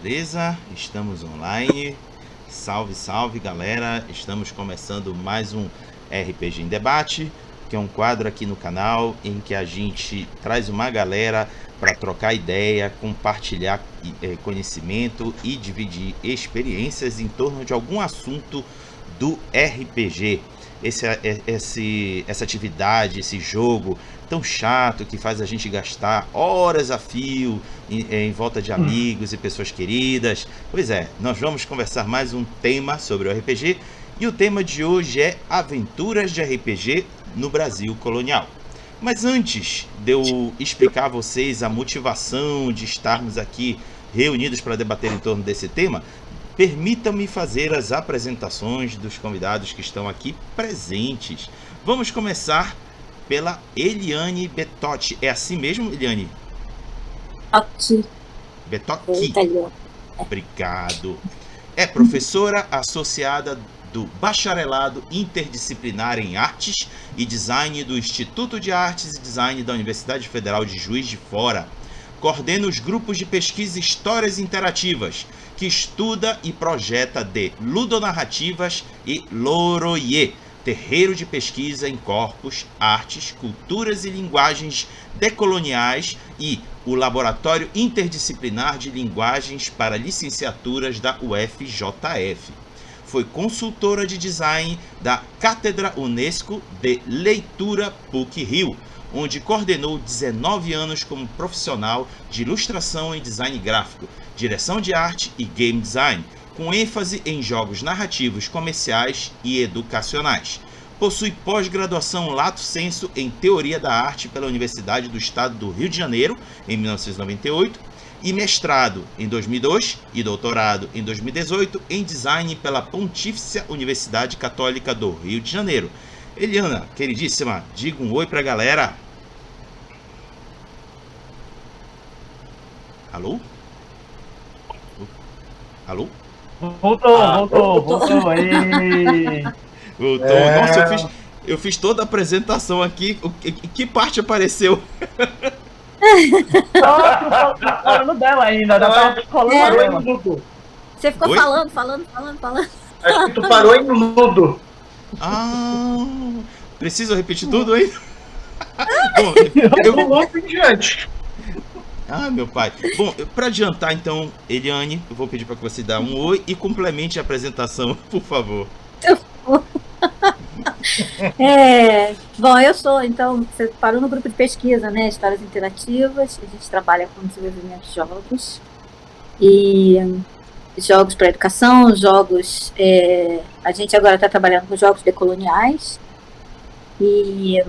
Beleza? Estamos online. Salve, salve, galera! Estamos começando mais um RPG em Debate, que é um quadro aqui no canal em que a gente traz uma galera para trocar ideia, compartilhar conhecimento e dividir experiências em torno de algum assunto do RPG. Essa atividade, esse jogo tão chato que faz a gente gastar horas a fio em volta de amigos e pessoas queridas. Pois é, nós vamos conversar mais um tema sobre o RPG e o tema de hoje é aventuras de RPG no Brasil colonial. Mas antes de eu explicar a vocês a motivação de estarmos aqui reunidos para debater em torno desse tema, permitam-me fazer as apresentações dos convidados que estão aqui presentes. Vamos começar pela Eliane Betotti. É assim mesmo, Eliane? Betotti. Obrigado. É professora associada do Bacharelado Interdisciplinar em Artes e Design do Instituto de Artes e Design da Universidade Federal de Juiz de Fora. Coordena os grupos de pesquisa Histórias Interativas, que estuda e projeta de ludonarrativas e Loroye, terreiro de pesquisa em corpos, artes, culturas e linguagens decoloniais, e o Laboratório Interdisciplinar de Linguagens para Licenciaturas da UFJF. Foi consultora de design da Cátedra Unesco de Leitura PUC-Rio, onde coordenou 19 anos como profissional de ilustração e design gráfico, direção de arte e game design, com ênfase em jogos narrativos comerciais e educacionais. Possui pós-graduação lato sensu em Teoria da Arte pela Universidade do Estado do Rio de Janeiro, em 1998, e mestrado em 2002 e doutorado em 2018 em design pela Pontifícia Universidade Católica do Rio de Janeiro. Eliana, queridíssima, diga um oi pra galera. Alô? Alô? Voltou aí. Voltou. Nossa, eu fiz toda a apresentação aqui. Que parte apareceu? Falando dela ainda, tava falando em mudo. Você ficou Oi? falando. Acho que tu parou em mudo. Ah, preciso repetir tudo ainda? Bom, Eu vou em diante. meu pai. Bom, para adiantar então, Eliane, eu vou pedir para que você dê um oi e complemente a apresentação, por favor. Bom, eu sou, então, você parou no grupo de pesquisa, né, Histórias Interativas. A gente trabalha com desenvolvimento de jogos e jogos para educação, jogos, a gente agora está trabalhando com jogos decoloniais e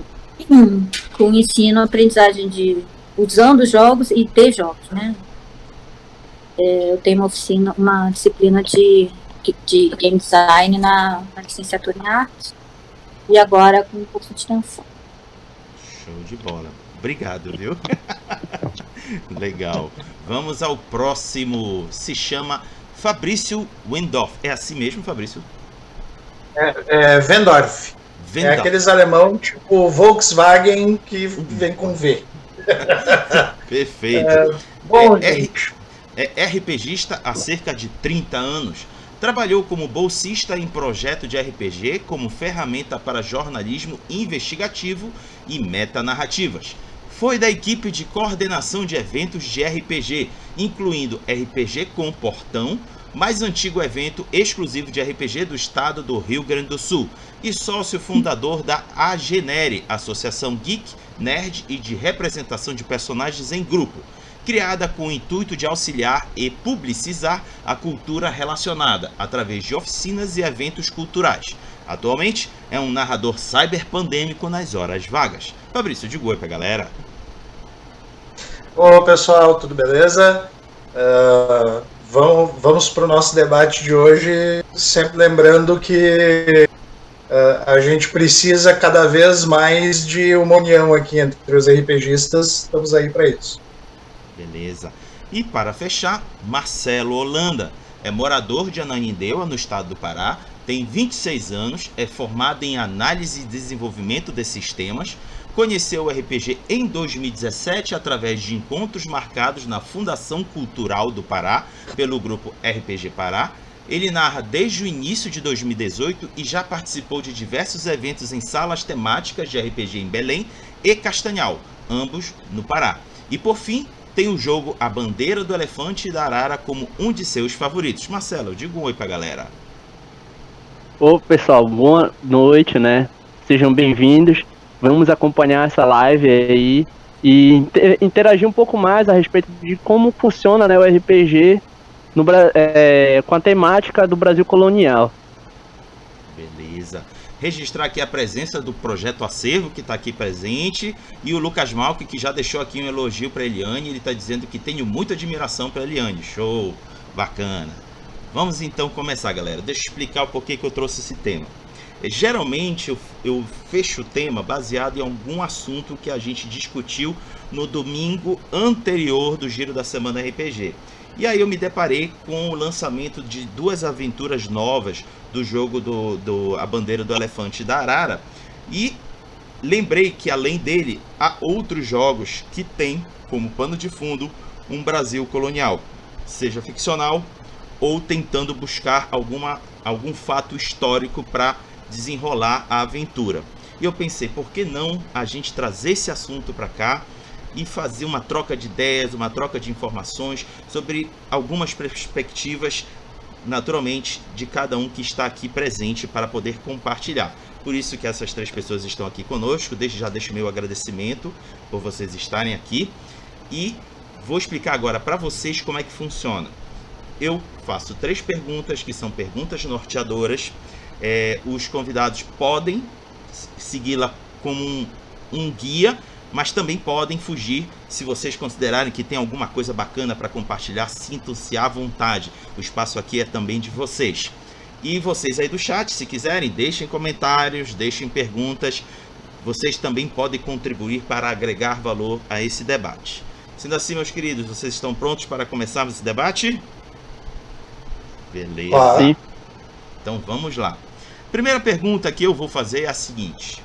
com ensino, aprendizagem usando jogos e de jogos, né. Eu tenho uma disciplina de game design na licenciatura em arte e agora com um curso de extensão. Show de bola. Obrigado, viu? Legal. Vamos ao próximo. Se chama Fabrício Wendorf. É assim mesmo, Fabrício? Wendorf. É aqueles alemão tipo Volkswagen que vem com V. Perfeito. Bom, gente. É RPGista há cerca de 30 anos. Trabalhou como bolsista em projeto de RPG como ferramenta para jornalismo investigativo e metanarrativas. Foi da equipe de coordenação de eventos de RPG, incluindo RPG com Portão, mais antigo evento exclusivo de RPG do estado do Rio Grande do Sul, e sócio fundador da AGNERE, Associação Geek, Nerd e de Representação de Personagens em Grupo, criada com o intuito de auxiliar e publicizar a cultura relacionada, através de oficinas e eventos culturais. Atualmente, é um narrador cyberpandêmico nas horas vagas. Fabrício, diga oi pra galera. Ô, pessoal, tudo beleza? Vamos para o nosso debate de hoje, sempre lembrando que a gente precisa cada vez mais de uma união aqui entre os RPGistas, estamos aí para isso. Beleza. E para fechar, Marcelo Holanda. É morador de Ananindeua, no estado do Pará, tem 26 anos, é formado em análise e desenvolvimento de sistemas, conheceu o RPG em 2017 através de encontros marcados na Fundação Cultural do Pará, pelo grupo RPG Pará. Ele narra desde o início de 2018 e já participou de diversos eventos em salas temáticas de RPG em Belém e Castanhal, ambos no Pará. E por fim, tem o jogo A Bandeira do Elefante da Arara como um de seus favoritos. Marcelo, diga um oi pra galera. Ô pessoal, boa noite, né? Sejam bem-vindos. Vamos acompanhar essa live aí e interagir um pouco mais a respeito de como funciona, né, o RPG com a temática do Brasil colonial. Beleza. Registrar aqui a presença do Projeto Acervo, que está aqui presente, e o Lucas Malck, que já deixou aqui um elogio para Eliane. Ele está dizendo que tenho muita admiração para Eliane. Show, bacana. Vamos então começar, galera. Deixa eu explicar o porquê que eu trouxe esse tema. Geralmente eu fecho o tema baseado em algum assunto que a gente discutiu no domingo anterior do Giro da Semana RPG. E aí eu me deparei com o lançamento de 2 aventuras novas do jogo A Bandeira do Elefante da Arara. E lembrei que além dele, há outros jogos que têm como pano de fundo um Brasil colonial, seja ficcional ou tentando buscar algum fato histórico para desenrolar a aventura. E eu pensei, por que não a gente trazer esse assunto para cá e fazer uma troca de ideias, uma troca de informações sobre algumas perspectivas, naturalmente, de cada um que está aqui presente para poder compartilhar. Por isso que essas 3 pessoas estão aqui conosco. Desde já deixo meu agradecimento por vocês estarem aqui. E vou explicar agora para vocês como é que funciona. Eu faço 3 perguntas, que são perguntas norteadoras. Os convidados podem segui-la como um guia, mas também podem fugir se vocês considerarem que tem alguma coisa bacana para compartilhar. Sintam-se à vontade, o espaço aqui é também de vocês. E vocês aí do chat, se quiserem, deixem comentários, deixem perguntas. Vocês também podem contribuir para agregar valor a esse debate. Sendo assim, meus queridos, vocês estão prontos para começarmos esse debate? Beleza. Sim. Então vamos lá. Primeira pergunta que eu vou fazer é a seguinte: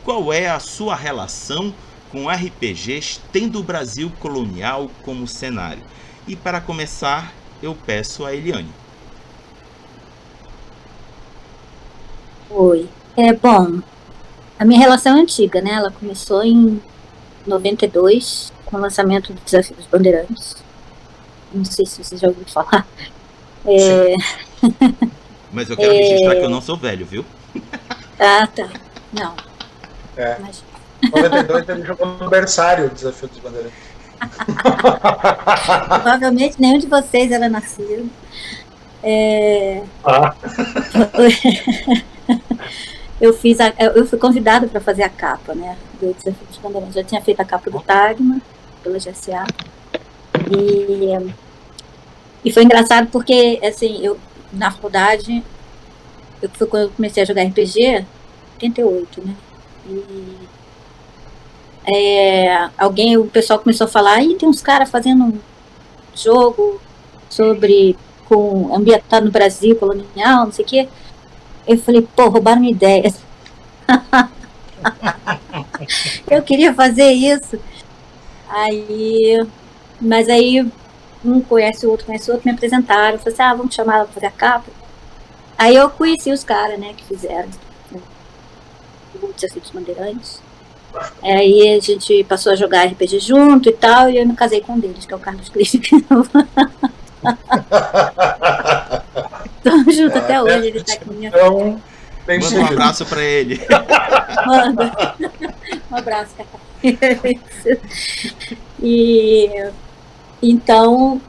qual é a sua relação com RPGs tendo o Brasil colonial como cenário? E para começar, eu peço a Eliane. Oi. Bom, a minha relação é antiga, né? Ela começou em 92, com o lançamento do Desafio dos Bandeirantes. Não sei se vocês já ouviram falar. Mas eu quero registrar que eu não sou velho, viu? Ah, tá. Não. Mas... 92 ele jogou no berçário o Desafio dos Bandeirantes. Provavelmente nenhum de vocês era nascido. Eu fui convidada para fazer a capa, né, do Desafio dos Bandeirantes. Já tinha feito a capa do Tagma, pela GSA. E foi engraçado porque, assim, eu, na faculdade, foi quando eu comecei a jogar RPG, 88, né? O pessoal começou a falar, tem uns caras fazendo um jogo ambientado no Brasil colonial, não sei o quê. Eu falei, roubaram minha ideia. Eu queria fazer isso. Mas aí um conhece o outro, me apresentaram, falei assim, vamos chamar ela para fazer a capa. Aí eu conheci os caras, né, que fizeram o Desafio dos Bandeirantes. Aí a gente passou a jogar RPG junto e tal, e eu me casei com um deles, que é o Carlos Cristo. Estamos juntos até hoje, ele tá aqui na minha Então, manda um abraço para ele. Manda. Um abraço, cara. Então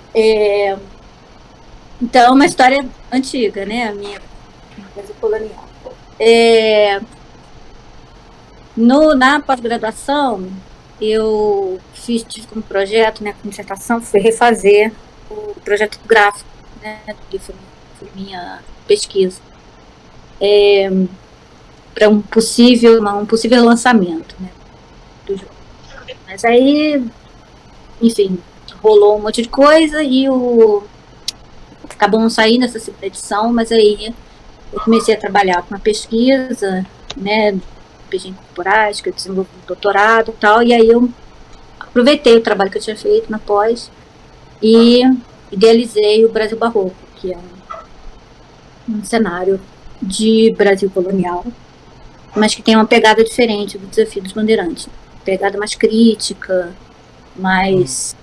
é uma história antiga, né? A minha coisa colonial. Na pós-graduação, eu tive como projeto, né, como dissertação, foi refazer o projeto gráfico, né, que foi minha pesquisa, para um possível lançamento, né, do jogo. Mas aí, enfim, rolou um monte de coisa e acabou não saindo essa segunda edição, mas aí eu comecei a trabalhar com a pesquisa, né, RPG incorporais, que eu desenvolvi um doutorado e tal, e aí eu aproveitei o trabalho que eu tinha feito na pós e idealizei o Brasil Barroco, que é um cenário de Brasil colonial, mas que tem uma pegada diferente do Desafio dos Bandeirantes. Pegada mais crítica, mais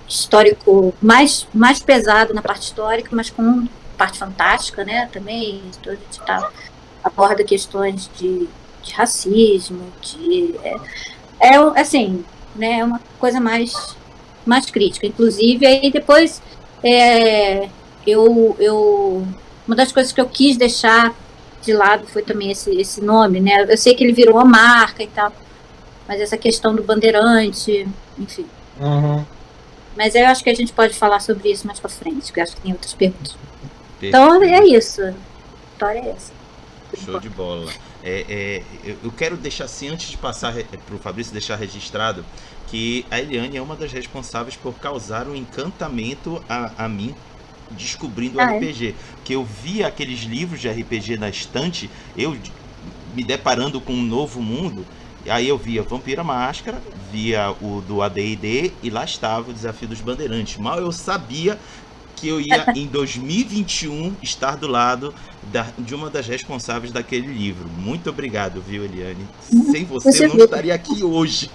histórico, mais pesado na parte histórica, mas com parte fantástica, né, também. Então a gente aborda questões de racismo, assim, né, é uma coisa mais crítica. Inclusive, aí depois uma das coisas que eu quis deixar de lado foi também esse nome, né? Eu sei que ele virou uma marca e tal, mas essa questão do bandeirante, enfim. Uhum. Mas eu acho que a gente pode falar sobre isso mais pra frente, porque eu acho que tem outras perguntas. Então é isso. A história é essa. Show de bola. Eu quero deixar assim, antes de passar para o Fabrício deixar registrado, que a Eliane é uma das responsáveis por causar um encantamento a mim descobrindo o RPG. Que eu via aqueles livros de RPG na estante, eu me deparando com um novo mundo, e aí eu via Vampira Máscara, via o do AD&D, e lá estava o Desafio dos Bandeirantes. Mal eu sabia que eu ia, em 2021, estar do lado de uma das responsáveis daquele livro. Muito obrigado, viu, Eliane? Sem você, eu não estaria aqui hoje.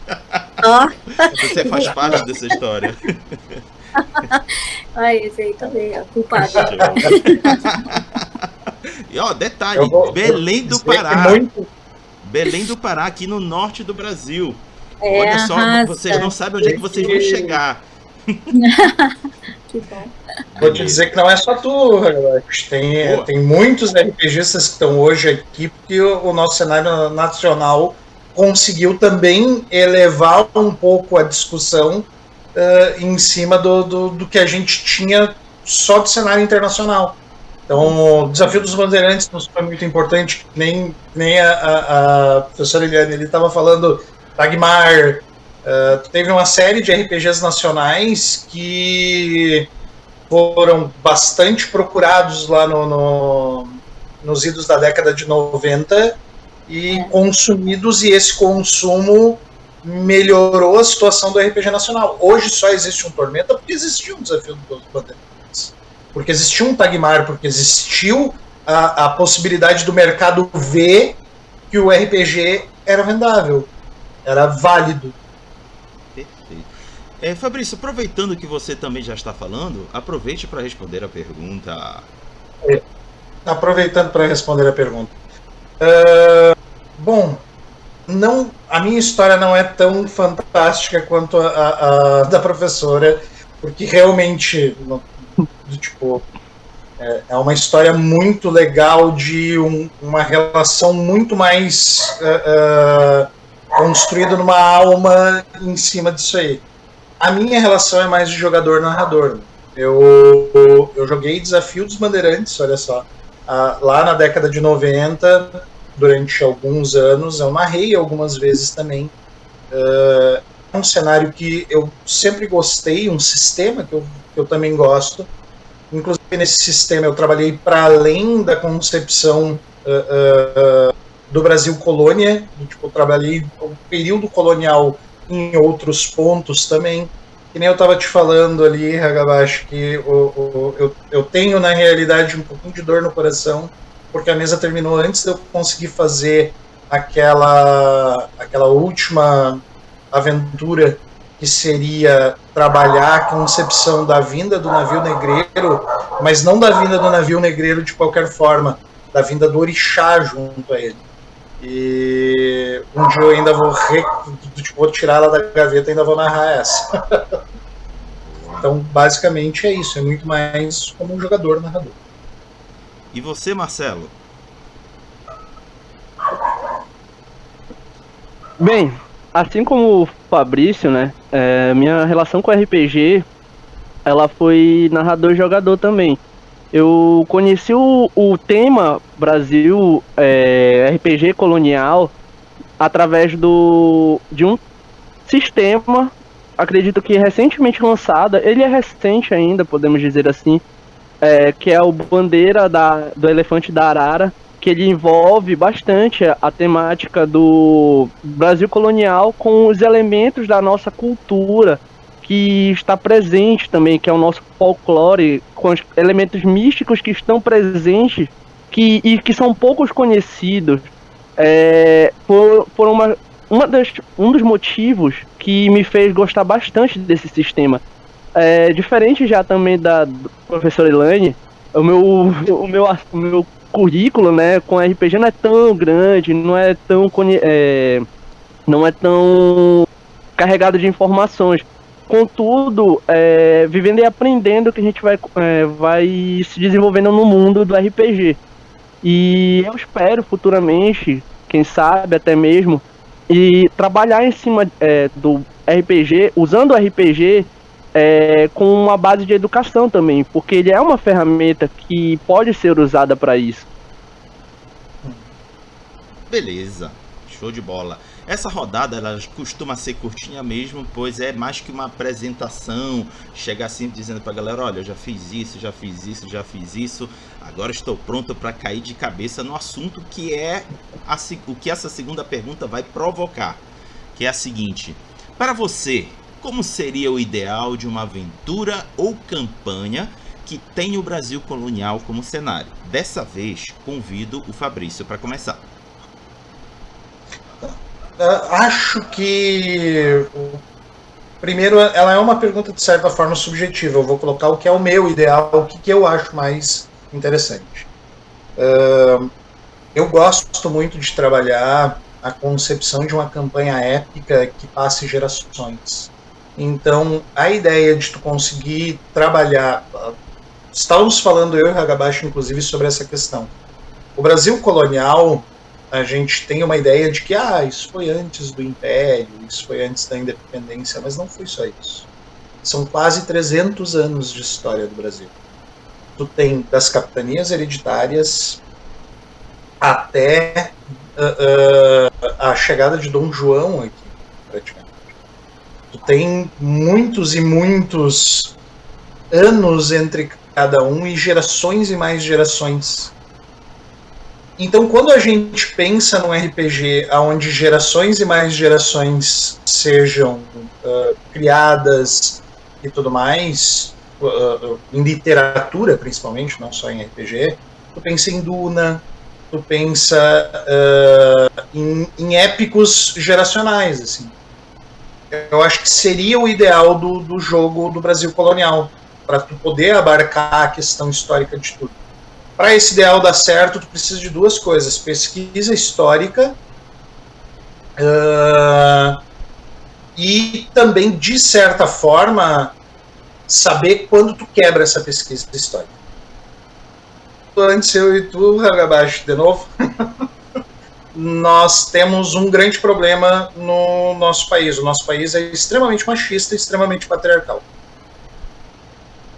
Você faz parte dessa história. Esse aí também é culpado. E ó, detalhe, Belém do Pará. Belém do Pará, aqui no norte do Brasil. Olha só, vocês não sabem onde é que vocês vão chegar. Que bom. Vou te dizer que não é só tu, tem muitos RPGistas que estão hoje aqui, porque o nosso cenário nacional conseguiu também elevar um pouco a discussão em cima do que a gente tinha só do cenário internacional. Então, o Desafio dos Bandeirantes nos foi muito importante, nem a professora Eliane, ele estava falando Dagmar, teve uma série de RPGs nacionais que foram bastante procurados lá nos idos da década de 90 e consumidos, e esse consumo melhorou a situação do RPG nacional. Hoje só existe um Tormenta porque existiu um Desafio dos Bandeirantes, porque existiu um Tagmar, porque existiu a possibilidade do mercado ver que o RPG era vendável, era válido. Perfeito. Fabrício, aproveitando que você também já está falando, aproveite para responder a pergunta. Aproveitando para responder a pergunta. Bom, a minha história não é tão fantástica quanto a da professora, porque realmente é uma história muito legal de uma relação muito mais construída numa alma em cima disso aí. A minha relação é mais de jogador-narrador. Eu joguei Desafio dos Bandeirantes, olha só, lá na década de 90, durante alguns anos. Eu narrei algumas vezes também. É um cenário que eu sempre gostei, um sistema que eu também gosto. Inclusive, nesse sistema eu trabalhei para além da concepção do Brasil colônia. Eu trabalhei o período colonial em outros pontos também. Que nem eu estava te falando ali, Hagabashi, que eu tenho, na realidade, um pouquinho de dor no coração, porque a mesa terminou antes de eu conseguir fazer aquela última aventura, que seria trabalhar a concepção da vinda do navio negreiro, mas não da vinda do navio negreiro de qualquer forma, da vinda do orixá junto a ele. E um dia eu ainda vou tirar ela da gaveta e ainda vou narrar essa. Então, basicamente é isso, é muito mais como um jogador-narrador. E você, Marcelo? Bem, assim como o Fabrício, né, minha relação com RPG, ela foi narrador-jogador também. Eu conheci o tema Brasil RPG colonial através de um sistema, acredito que recentemente lançado, ele é recente ainda, podemos dizer assim, que é o Bandeira do Elefante da Arara, que ele envolve bastante a temática do Brasil colonial com os elementos da nossa cultura, que está presente também, que é o nosso folclore, com os elementos místicos que estão presentes e que são poucos conhecidos. Por um dos motivos que me fez gostar bastante desse sistema. Diferente já também da professora Elaine, o meu currículo, né, com RPG não é tão grande, não é tão carregado de informações. Contudo, vivendo e aprendendo que a gente vai se desenvolvendo no mundo do RPG. E eu espero futuramente, quem sabe até mesmo, e trabalhar em cima do RPG, usando o RPG com uma base de educação também, porque ele é uma ferramenta que pode ser usada para isso. Beleza, show de bola. Essa rodada ela costuma ser curtinha mesmo, pois é mais que uma apresentação, chegar assim dizendo pra galera, olha, eu já fiz isso, já fiz isso, já fiz isso, agora estou pronto para cair de cabeça no assunto que é o que essa segunda pergunta vai provocar, que é a seguinte: para você, como seria o ideal de uma aventura ou campanha que tem o Brasil colonial como cenário? Dessa vez, convido o Fabrício para começar. Acho que primeiro ela é uma pergunta de certa forma subjetiva. Eu vou colocar o que é o meu ideal, o que eu acho mais interessante. Eu gosto muito de trabalhar a concepção de uma campanha épica que passe gerações. Então, a ideia de tu conseguir trabalhar... Estávamos falando, eu e o Hagabashi, inclusive, sobre essa questão. O Brasil colonial, a gente tem uma ideia de que isso foi antes do Império, isso foi antes da independência, mas não foi só isso. São quase 300 anos de história do Brasil. Tu tem das capitanias hereditárias até a chegada de Dom João aqui, praticamente. Tu tem muitos e muitos anos entre cada um e gerações e mais gerações. Então, quando a gente pensa num RPG onde gerações e mais gerações sejam criadas e tudo mais, em literatura principalmente, não só em RPG, tu pensa em Duna, tu pensa em épicos geracionais, assim. Eu acho que seria o ideal do jogo do Brasil colonial, para tu poder abarcar a questão histórica de tudo. Para esse ideal dar certo, tu precisa de duas coisas: pesquisa histórica e também, de certa forma, saber quando tu quebra essa pesquisa histórica. Antes eu e tu, Hagabashi, de novo, nós temos um grande problema no nosso país. O nosso país é extremamente machista e extremamente patriarcal.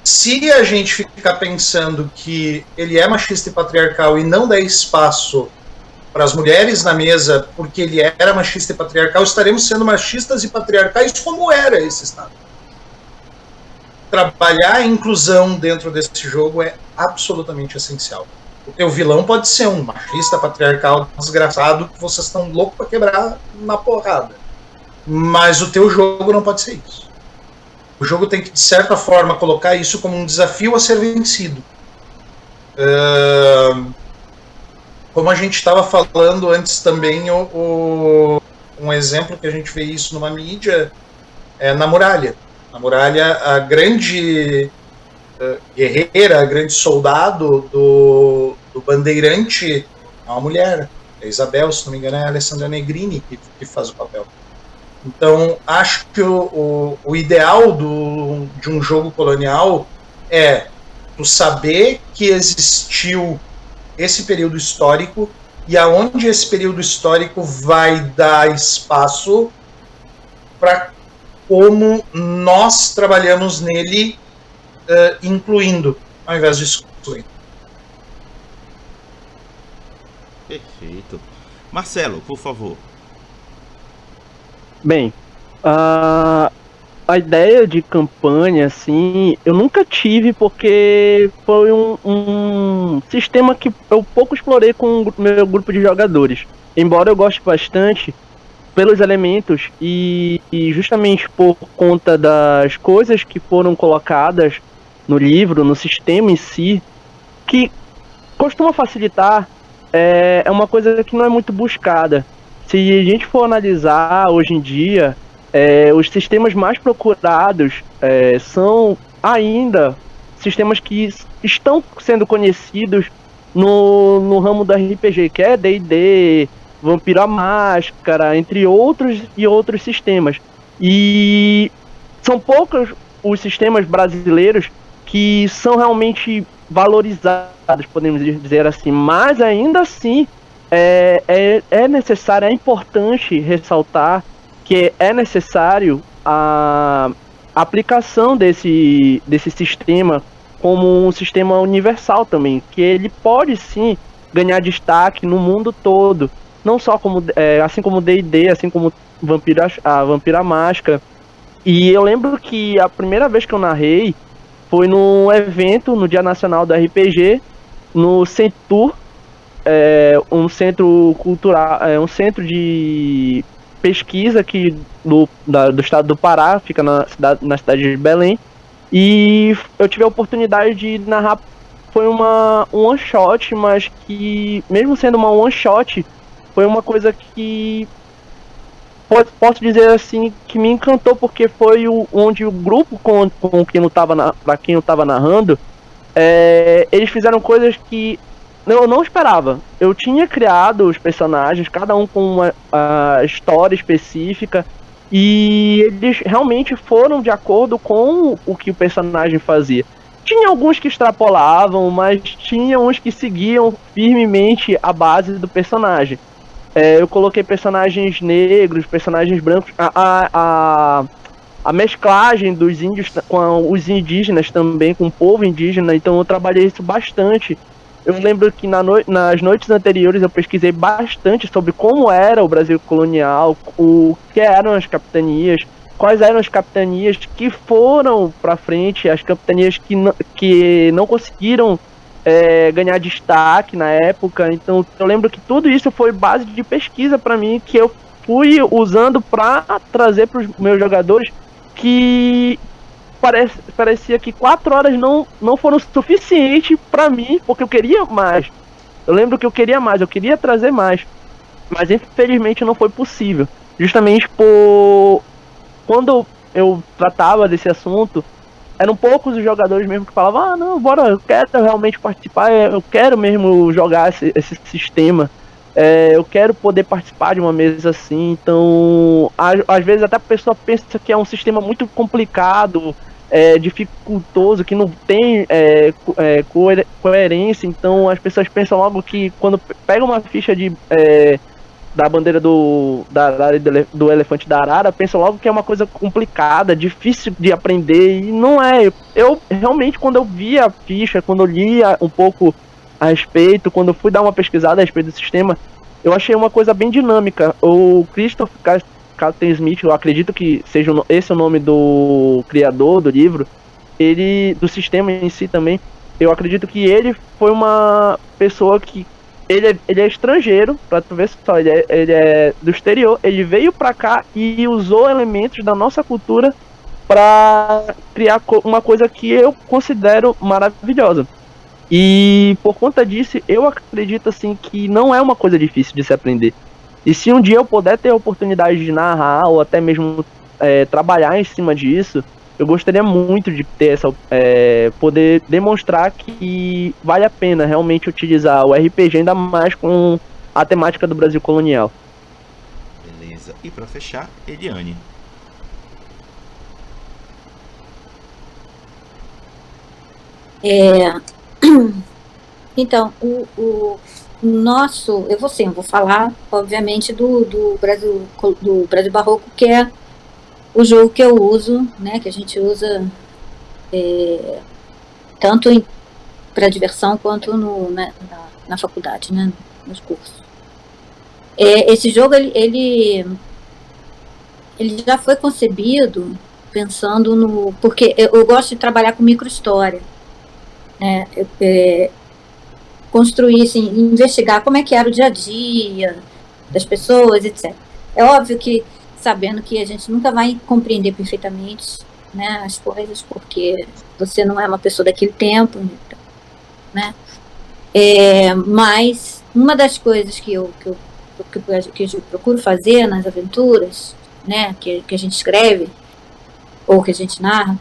Se a gente ficar pensando que ele é machista e patriarcal e não der espaço para as mulheres na mesa porque ele era machista e patriarcal, estaremos sendo machistas e patriarcais como era esse Estado. Trabalhar a inclusão dentro desse jogo é absolutamente essencial. O teu vilão pode ser um machista, patriarcal, desgraçado, que vocês estão loucos para quebrar na porrada. Mas o teu jogo não pode ser isso. O jogo tem que, de certa forma, colocar isso como um desafio a ser vencido. Como a gente estava falando antes também, um exemplo que a gente vê isso numa mídia é na Muralha. Na Muralha, a grande guerreira, a grande soldado do Bandeirante é uma mulher. É Isabel, se não me engano, é a Alessandra Negrini que faz o papel. Então, acho que o ideal de um jogo colonial é tu saber que existiu esse período histórico e aonde esse período histórico vai dar espaço para como nós trabalhamos nele, incluindo, ao invés de excluindo. Perfeito. Marcelo, por favor. Bem, a ideia de campanha, assim, eu nunca tive, porque foi um sistema que eu pouco explorei com o meu grupo de jogadores. Embora eu goste bastante pelos elementos e justamente por conta das coisas que foram colocadas no livro, no sistema em si, que costuma facilitar, é uma coisa que não é muito buscada. Se a gente for analisar hoje em dia, os sistemas mais procurados são ainda sistemas que estão sendo conhecidos no ramo do RPG, que é D&D, Vampiro à Máscara, entre outros e outros sistemas. E são poucos os sistemas brasileiros que são realmente valorizados, podemos dizer assim, mas ainda assim é necessário, é importante ressaltar que é necessário a aplicação desse sistema como um sistema universal também, que ele pode sim ganhar destaque no mundo todo, não só como assim como D&D, assim como a Vampiro à Máscara. E eu lembro que a primeira vez que eu narrei foi num evento no Dia Nacional do RPG, no Centur, um centro cultural, um centro de pesquisa aqui do estado do Pará, fica na cidade de Belém, e eu tive a oportunidade de narrar. Foi uma one shot, mas que, mesmo sendo uma one shot, foi uma coisa que posso dizer assim que me encantou, porque foi onde o grupo com quem eu tava para quem eu tava narrando, eles fizeram coisas que eu não esperava. Eu tinha criado os personagens, cada um com uma história específica, e eles realmente foram de acordo com o que o personagem fazia. Tinha alguns que extrapolavam, mas tinha uns que seguiam firmemente a base do personagem. Eu coloquei personagens negros, personagens brancos, a mesclagem dos índios com os indígenas também, com o povo indígena, então eu trabalhei isso bastante. Eu lembro que nas noites anteriores eu pesquisei bastante sobre como era o Brasil colonial, o que eram as capitanias, quais eram as capitanias que foram para frente, as capitanias que não conseguiram ganhar destaque na época. Então eu lembro que tudo isso foi base de pesquisa para mim, que eu fui usando para trazer para os meus jogadores, que parecia que 4 horas não foram suficientes para mim, porque eu queria mais. Eu lembro que eu queria mais, eu queria trazer mais, mas infelizmente não foi possível, justamente por quando eu tratava desse assunto, eram poucos os jogadores mesmo que falavam: não, bora, eu quero realmente participar, eu quero mesmo jogar esse sistema, eu quero poder participar de uma mesa assim. Então, às vezes até a pessoa pensa que é um sistema muito complicado, dificultoso, que não tem coerência. Então as pessoas pensam logo que quando pega uma ficha da bandeira do elefante da arara, pensam logo que é uma coisa complicada, difícil de aprender, e não é. Eu realmente, quando eu vi a ficha, quando eu lia um pouco a respeito, quando eu fui dar uma pesquisada a respeito do sistema, eu achei uma coisa bem dinâmica. O Christoph Carlton Smith, eu acredito que seja esse o nome do criador do livro, do sistema em si também, eu acredito que ele foi uma pessoa que ele é estrangeiro, pra tu ver só, ele é do exterior, ele veio pra cá e usou elementos da nossa cultura pra criar uma coisa que eu considero maravilhosa. E por conta disso, eu acredito assim que não é uma coisa difícil de se aprender. E se um dia eu puder ter a oportunidade de narrar, ou até mesmo trabalhar em cima disso, eu gostaria muito de ter poder demonstrar que vale a pena realmente utilizar o RPG, ainda mais com a temática do Brasil colonial. Beleza. E para fechar, Eliane. Então, o nosso, eu vou falar, obviamente, do Brasil Barroco, que é o jogo que eu uso, né, que a gente usa tanto para diversão quanto na faculdade, né, nos cursos. Esse jogo ele já foi concebido pensando no... Porque eu gosto de trabalhar com microhistória, né? Construir, assim, investigar como é que era o dia a dia das pessoas, etc. É óbvio que, sabendo que a gente nunca vai compreender perfeitamente, né, as coisas, porque você não é uma pessoa daquele tempo, né? Mas uma das coisas que eu procuro fazer nas aventuras, né, que a gente escreve, ou que a gente narra,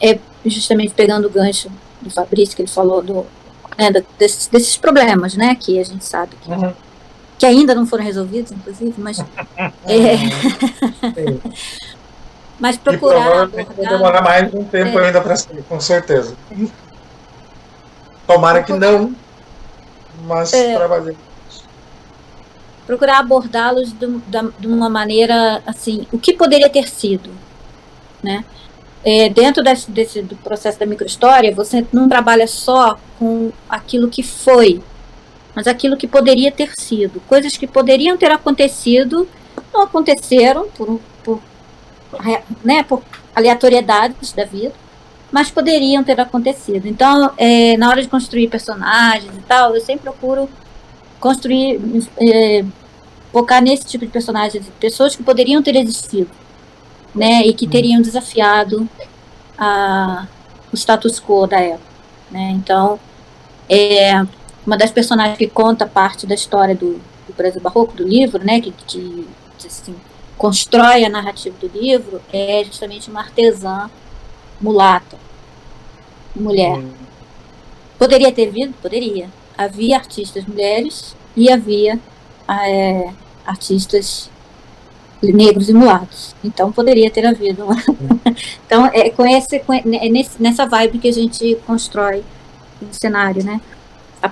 é justamente pegando o gancho do Fabrício, que ele falou desses problemas, né, que a gente sabe que ainda não foram resolvidos, inclusive, mas mas procurar abordar... vai demorar mais um tempo ainda para ser, com certeza. Tomara que não, mas trabalhei. Procurar abordá-los de uma maneira, assim, o que poderia ter sido, né? Dentro do processo da microhistória, você não trabalha só com aquilo que foi, mas aquilo que poderia ter sido. Coisas que poderiam ter acontecido, não aconteceram por aleatoriedades da vida, mas poderiam ter acontecido. Então, na hora de construir personagens e tal, eu sempre procuro construir, focar nesse tipo de personagens, pessoas que poderiam ter existido, né, e que teriam desafiado o status quo da época, né. Então, uma das personagens que conta parte da história do Brasil Barroco, do livro, né, que assim, constrói a narrativa do livro, é justamente uma artesã mulata, mulher. Poderia ter vindo? Poderia. Havia artistas mulheres e havia artistas negros e mulatos. Então poderia ter havido. Então nessa vibe que a gente constrói o cenário, né? O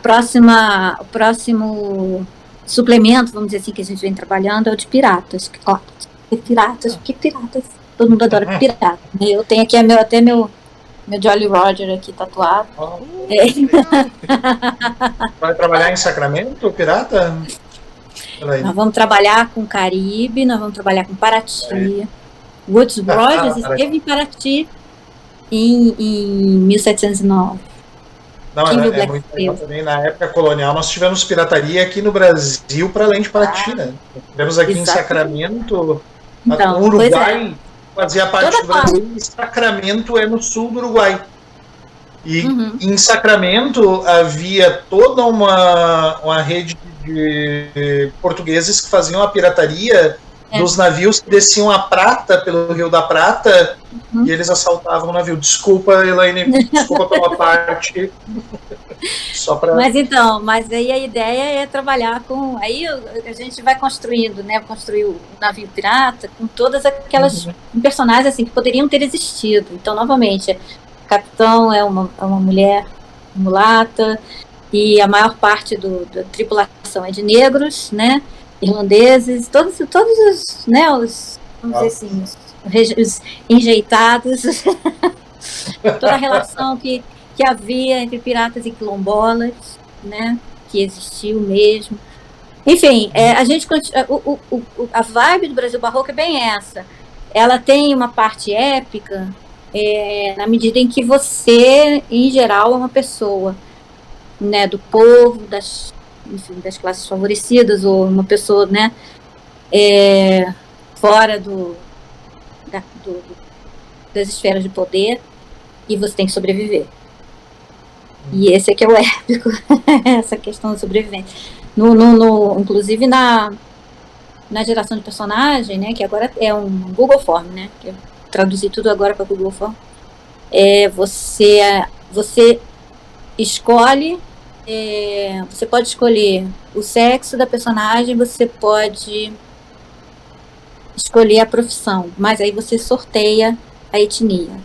próximo suplemento, vamos dizer assim, que a gente vem trabalhando é o de piratas. Que piratas? Todo mundo adora pirata. Eu tenho aqui até meu Jolly Roger aqui tatuado. Vai trabalhar em Sacramento, pirata? Nós vamos trabalhar com Caribe, nós vamos trabalhar com Paraty. Woodes Rogers esteve em Paraty em 1709. Não, é muito legal também. Na época colonial, nós tivemos pirataria aqui no Brasil, para além de Paraty, né? Tivemos aqui em Sacramento, então, o Uruguai fazia parte do Brasil, e Sacramento é no sul do Uruguai. E em Sacramento havia toda uma rede de portugueses que faziam a pirataria dos navios que desciam a Prata, pelo Rio da Prata, e eles assaltavam o navio. Desculpa, Elaine, desculpa pela parte. Só pra... Mas aí a ideia é trabalhar com... Aí a gente vai construindo, né? Construir o navio pirata com todas aquelas personagens assim, que poderiam ter existido. Então, novamente, o capitão é uma mulher mulata, e a maior parte da tripulação é de negros, né? Irlandeses, todos os, né, vamos dizer assim, os enjeitados, toda a relação que havia entre piratas e quilombolas, né, que existiu mesmo. Enfim, a vibe do Brasil Barroco é bem essa. Ela tem uma parte épica, na medida em que você, em geral, é uma pessoa, né, do povo, das classes favorecidas, ou uma pessoa, né, fora das esferas de poder, e você tem que sobreviver. E esse é que é o épico, essa questão da sobrevivência. Inclusive na geração de personagem, né, que agora é um Google Form, né, que eu traduzi tudo agora para Google Form, você escolhe, você pode escolher o sexo da personagem, você pode escolher a profissão, mas aí você sorteia a etnia.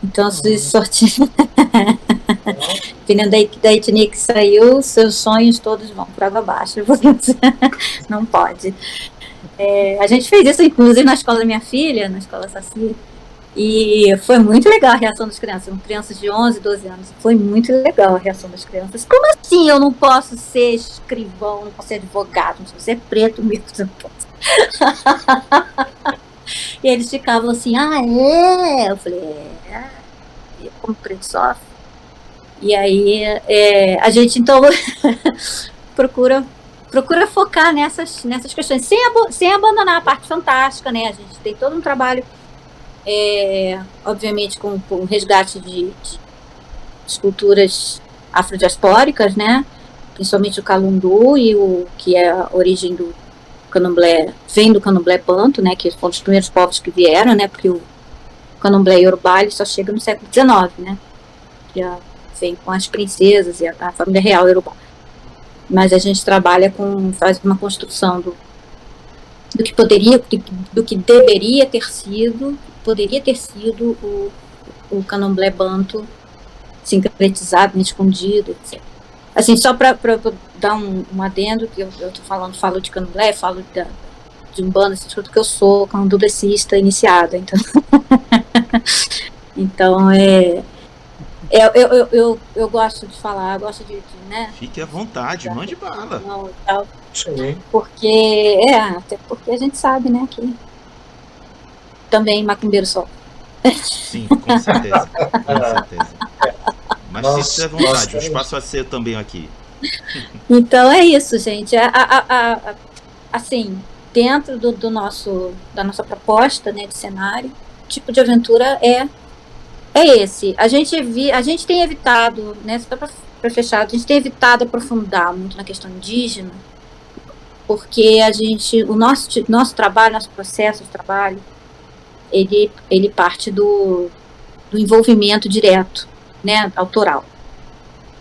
Então, se sorteia, dependendo da etnia que saiu, seus sonhos todos vão por água abaixo, porque você não pode. A gente fez isso, inclusive, na escola da minha filha, na escola Saci, e foi muito legal a reação das crianças. São crianças de 11, 12 anos. Foi muito legal a reação das crianças. Como assim eu não posso ser escrivão, não posso ser advogado, não posso ser preto mesmo, não posso. E eles ficavam assim, Eu falei, como que a gente sofre? E aí a gente então procura focar nessas questões, sem abandonar a parte fantástica, né? A gente tem todo um trabalho, obviamente, com o resgate de esculturas afrodiaspóricas, né? Principalmente o calundu e o que é a origem do candomblé, vem do candomblé banto, né? Que foram os primeiros povos que vieram, né? Porque o candomblé iorubá ele só chega no século XIX, né? Que vem com as princesas e a família real iorubá. Mas a gente trabalha faz uma construção do que deveria ter sido o candomblé banto sincretizado, escondido, etc. Assim, só para dar um adendo, que eu falo de candomblé, falo de umbanda, porque eu sou candomblessista iniciada, então então eu gosto de falar, gosto de né? Fique à vontade, mande bala. Tal, Sim. porque até porque a gente sabe, né, que também macumbeiro só. Sim, com certeza. Com certeza. Mas fique à vontade, o espaço é seu também aqui. Então é isso, gente. Assim, dentro da nossa proposta, né, de cenário, o tipo de aventura é esse. A gente tem evitado, né, só para fechar, a gente tem evitado aprofundar muito na questão indígena, porque o nosso trabalho, nosso processo de trabalho, ele parte do envolvimento direto, né, autoral.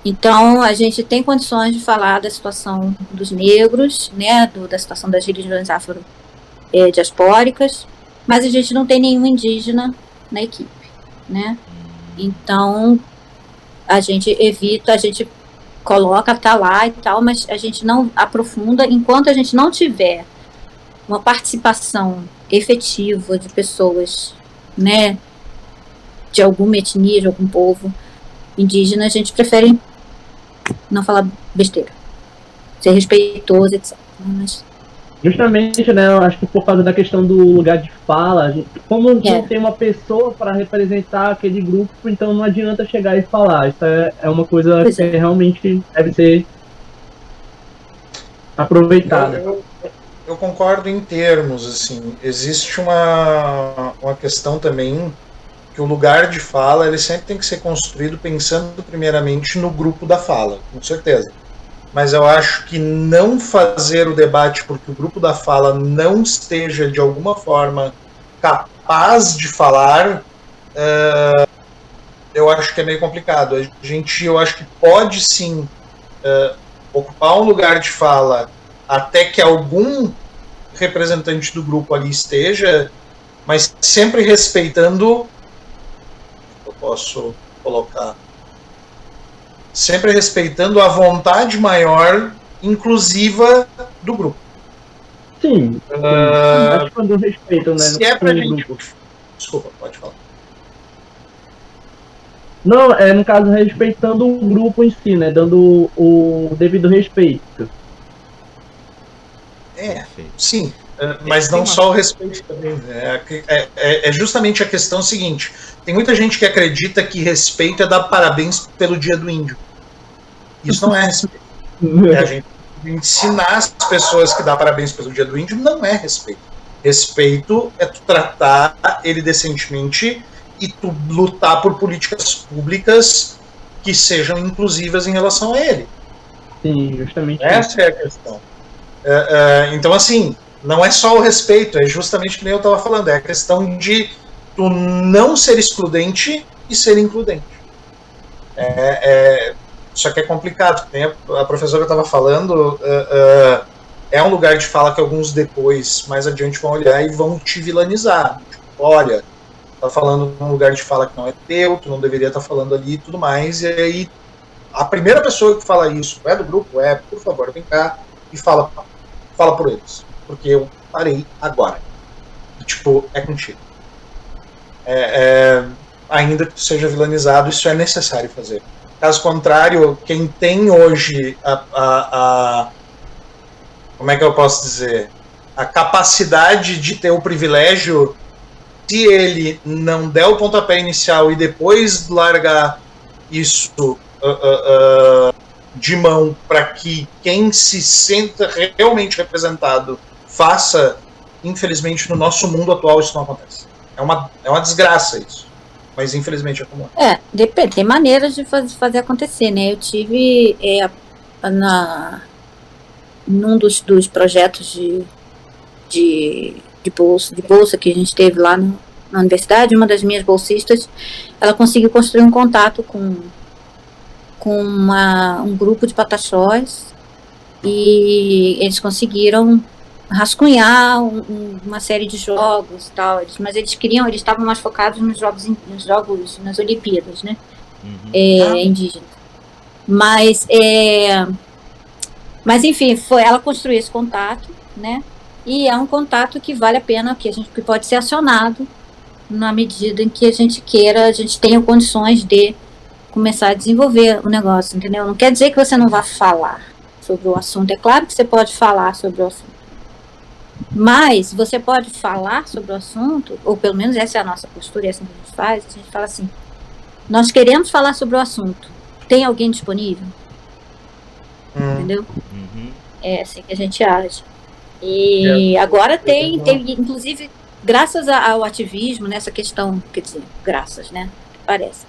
Então, a gente tem condições de falar da situação dos negros, né, da situação das religiões afrodiaspóricas, mas a gente não tem nenhum indígena na equipe, né? Então, a gente coloca, tá lá e tal, mas a gente não aprofunda enquanto a gente não tiver uma participação efetiva de pessoas, né, de alguma etnia, de algum povo indígena, a gente prefere não falar besteira, ser respeitoso, etc. Mas... Justamente, né, eu acho que por causa da questão do lugar de fala, como não tem uma pessoa para representar aquele grupo, então não adianta chegar e falar. Isso é uma coisa que realmente deve ser aproveitada. Eu concordo em termos, assim, existe uma questão também que o lugar de fala ele sempre tem que ser construído pensando primeiramente no grupo da fala, com certeza. Mas eu acho que não fazer o debate porque o grupo da fala não esteja de alguma forma capaz de falar, eu acho que é meio complicado. Eu acho que pode sim ocupar um lugar de fala até que algum representante do grupo ali esteja, mas sempre respeitando, eu posso colocar, sempre respeitando a vontade maior, inclusiva do grupo. Sim, acho que quando respeito, né? Se é pra gente... Desculpa, pode falar. Não, no caso, respeitando o grupo em si, né? Dando o devido respeito. Sim, mas não só o respeito também. É justamente a questão seguinte: tem muita gente que acredita que respeito é dar parabéns pelo Dia do Índio. Isso não é respeito. A gente ensinar as pessoas que dá parabéns pelo Dia do Índio não é respeito. Respeito é tu tratar ele decentemente e tu lutar por políticas públicas que sejam inclusivas em relação a ele. Sim, justamente. Essa é a questão. Então, assim, não é só o respeito, é justamente que nem eu estava falando, é a questão de tu não ser excludente e ser includente. Só que é complicado, tem a professora estava falando, é um lugar de fala que alguns depois, mais adiante, vão olhar e vão te vilanizar. Tipo, olha, tá falando num lugar de fala que não é teu, tu não deveria estar falando ali e tudo mais, e aí a primeira pessoa que fala isso é do grupo, por favor, vem cá e fala por eles, porque eu parei agora. E, tipo, é contigo. Ainda que tu seja vilanizado, isso é necessário fazer. Caso contrário, quem tem hoje como é que eu posso dizer? A capacidade de ter o privilégio se ele não der o pontapé inicial e depois largar isso de mão para que quem se senta realmente representado faça, infelizmente no nosso mundo atual isso não acontece. É uma desgraça isso, mas infelizmente é como é. Depende, tem maneiras de fazer acontecer, né? Eu tive num dos projetos de bolsa que a gente teve lá na universidade, uma das minhas bolsistas, ela conseguiu construir um contato com um grupo de pataxós e eles conseguiram rascunhar uma série de jogos e tal, mas eles estavam mais focados nos jogos, nas Olimpíadas, né? Indígenas. Mas enfim, ela construiu esse contato, né? E é um contato que vale a pena, que pode ser acionado na medida em que a gente tenha condições de começar a desenvolver o negócio, entendeu? Não quer dizer que você não vá falar sobre o assunto. É claro que você pode falar sobre o assunto. Mas você pode falar sobre o assunto, ou pelo menos essa é a nossa postura, essa que a gente faz, a gente fala assim, nós queremos falar sobre o assunto. Tem alguém disponível? Entendeu? É assim que a gente age. E agora tem, inclusive, graças ao ativismo, nessa questão, quer dizer, graças, né? Parece.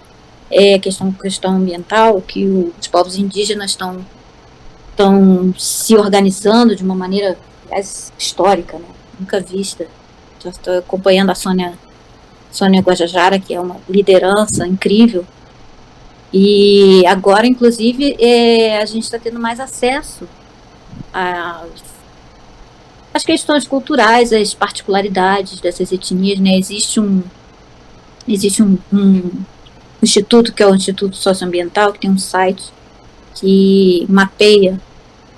Questão ambiental, que os povos indígenas estão se organizando de uma maneira, aliás, histórica, né? Nunca vista. Já estou acompanhando a Sônia Guajajara, que é uma liderança incrível. E agora, inclusive, a gente está tendo mais acesso às questões culturais, às particularidades dessas etnias, né? Existe um instituto, que é o Instituto Socioambiental, que tem um site que mapeia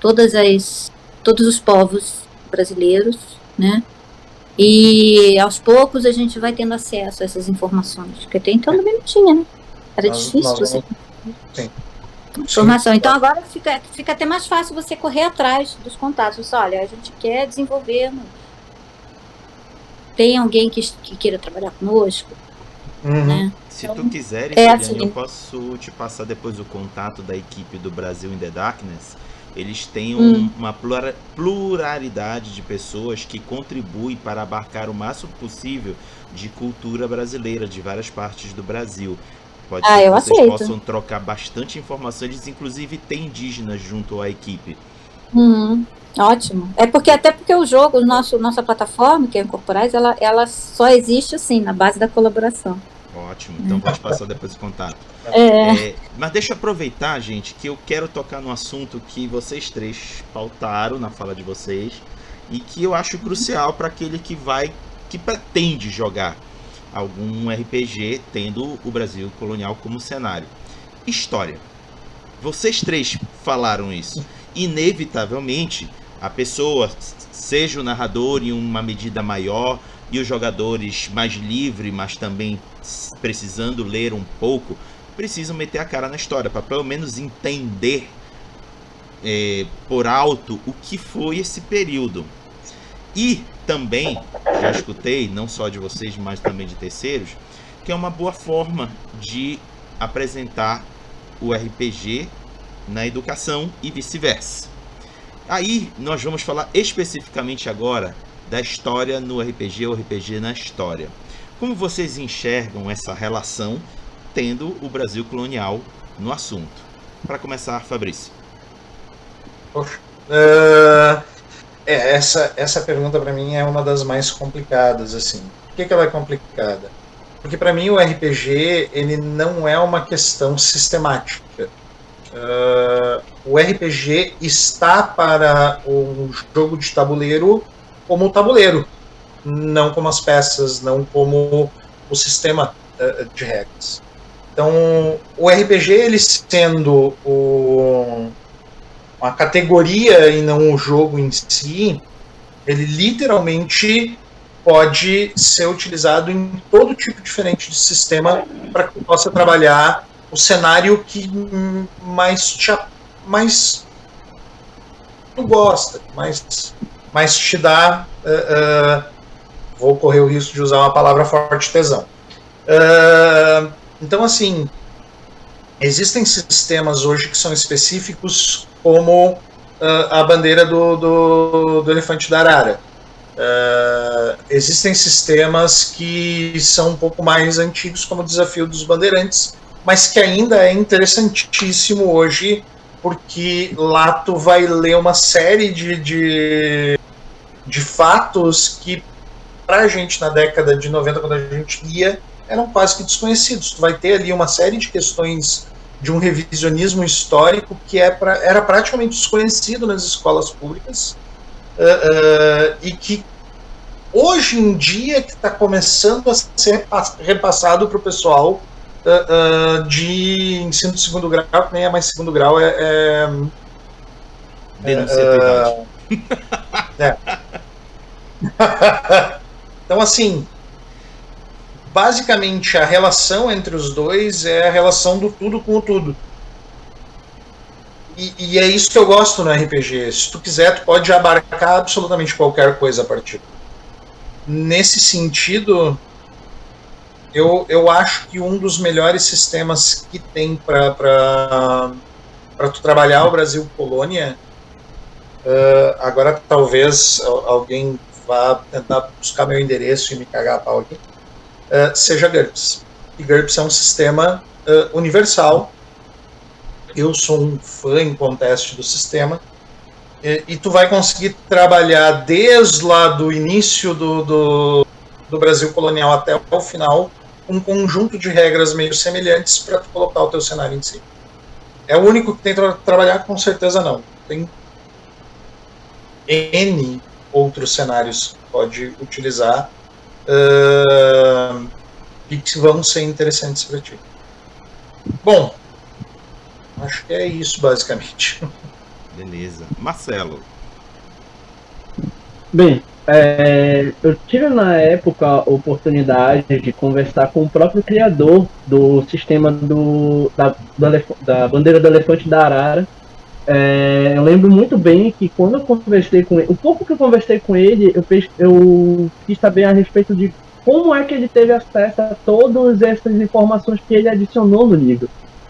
todos os povos brasileiros, né? E aos poucos a gente vai tendo acesso a essas informações, porque até então também não tinha, né? Era difícil você Sim. informação. Então agora fica até mais fácil você correr atrás dos contatos. Você, olha, a gente quer desenvolver. Tem alguém que queira trabalhar conosco? Né? Se tu quiseres, assim, eu posso te passar depois o contato da equipe do Brasil in the Darkness. Eles têm uma pluralidade de pessoas que contribuem para abarcar o máximo possível de cultura brasileira, de várias partes do Brasil. Pode ser que vocês possam trocar bastante informação. Eles, inclusive, têm indígenas junto à equipe. Ótimo. Até porque o jogo, nossa plataforma, que é a Incorporais, ela só existe assim, na base da colaboração. Ótimo, então vou te passar depois o contato. Mas deixa eu aproveitar, gente, que eu quero tocar no assunto que vocês três pautaram na fala de vocês e que eu acho crucial para aquele que pretende jogar algum RPG tendo o Brasil colonial como cenário. História. Vocês três falaram isso. Inevitavelmente, a pessoa, seja o narrador em uma medida maior e os jogadores mais livres, mas também precisando ler um pouco, precisam meter a cara na história para pelo menos entender por alto o que foi esse período. E também, já escutei, não só de vocês, mas também de terceiros, que é uma boa forma de apresentar o RPG na educação e vice-versa. Aí nós vamos falar especificamente agora da história no RPG, ou RPG na história. Como vocês enxergam essa relação tendo o Brasil colonial no assunto? Para começar, Fabrício. Poxa. Essa pergunta para mim é uma das mais complicadas, assim. Por que ela é complicada? Porque para mim o RPG ele não é uma questão sistemática. O RPG está para o jogo de tabuleiro como o tabuleiro, não como as peças, não como o sistema de regras. Então, o RPG, ele sendo uma categoria e não o jogo em si, ele literalmente pode ser utilizado em todo tipo diferente de sistema para que possa trabalhar o cenário que mais tu gosta, mais te dá vou correr o risco de usar uma palavra forte, tesão. Então, assim, existem sistemas hoje que são específicos, como a bandeira do elefante da arara. Existem sistemas que são um pouco mais antigos, como o desafio dos bandeirantes, mas que ainda é interessantíssimo hoje, porque lá tu vai ler uma série de fatos que, pra gente, na década de 90, quando a gente lia, eram quase que desconhecidos. Tu vai ter ali uma série de questões de um revisionismo histórico que era praticamente desconhecido nas escolas públicas, e que hoje em dia que está começando a ser repassado para o pessoal de ensino de segundo grau, que nem é mais segundo grau, Denuncia tua idade. Então, assim, basicamente a relação entre os dois é a relação do tudo com o tudo. E é isso que eu gosto no RPG. Se tu quiser, tu pode abarcar absolutamente qualquer coisa a partir. Nesse sentido, eu acho que um dos melhores sistemas que tem para tu trabalhar o Brasil Colônia, agora talvez alguém vá tentar buscar meu endereço e me cagar a pau aqui, seja GURPS. E GURPS é um sistema universal. Eu sou um fã em conteste do sistema, e tu vai conseguir trabalhar desde lá do início do Brasil colonial até o final um conjunto de regras meio semelhantes para tu colocar o teu cenário em si. É o único que tem para trabalhar? Com certeza não. Tem N outros cenários que pode utilizar e que vão ser interessantes para ti. Bom, acho que é isso, basicamente. Beleza. Marcelo. Bem, eu tive na época a oportunidade de conversar com o próprio criador do sistema da bandeira do elefante da arara. Eu lembro muito bem que quando eu conversei com ele, o pouco que eu conversei com ele, eu quis saber a respeito de como é que ele teve acesso a todas essas informações que ele adicionou no livro.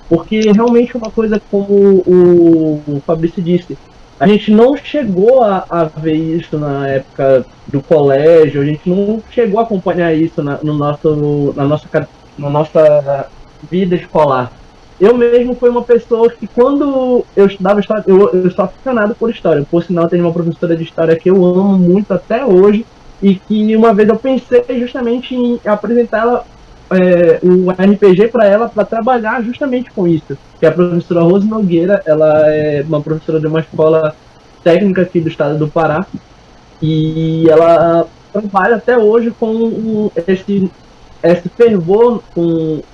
Porque realmente é uma coisa, como o Fabrício disse, a gente não chegou a ver isso na época do colégio, a gente não chegou a acompanhar isso na nossa vida escolar. Eu mesmo fui uma pessoa que, quando eu estudava história, eu sou aficionado por história. Por sinal, tenho uma professora de história que eu amo muito até hoje, e que uma vez eu pensei justamente em apresentar um RPG para ela, para trabalhar justamente com isso. Que é a professora Rose Nogueira. Ela é uma professora de uma escola técnica aqui do estado do Pará, e ela trabalha até hoje com esse fervor,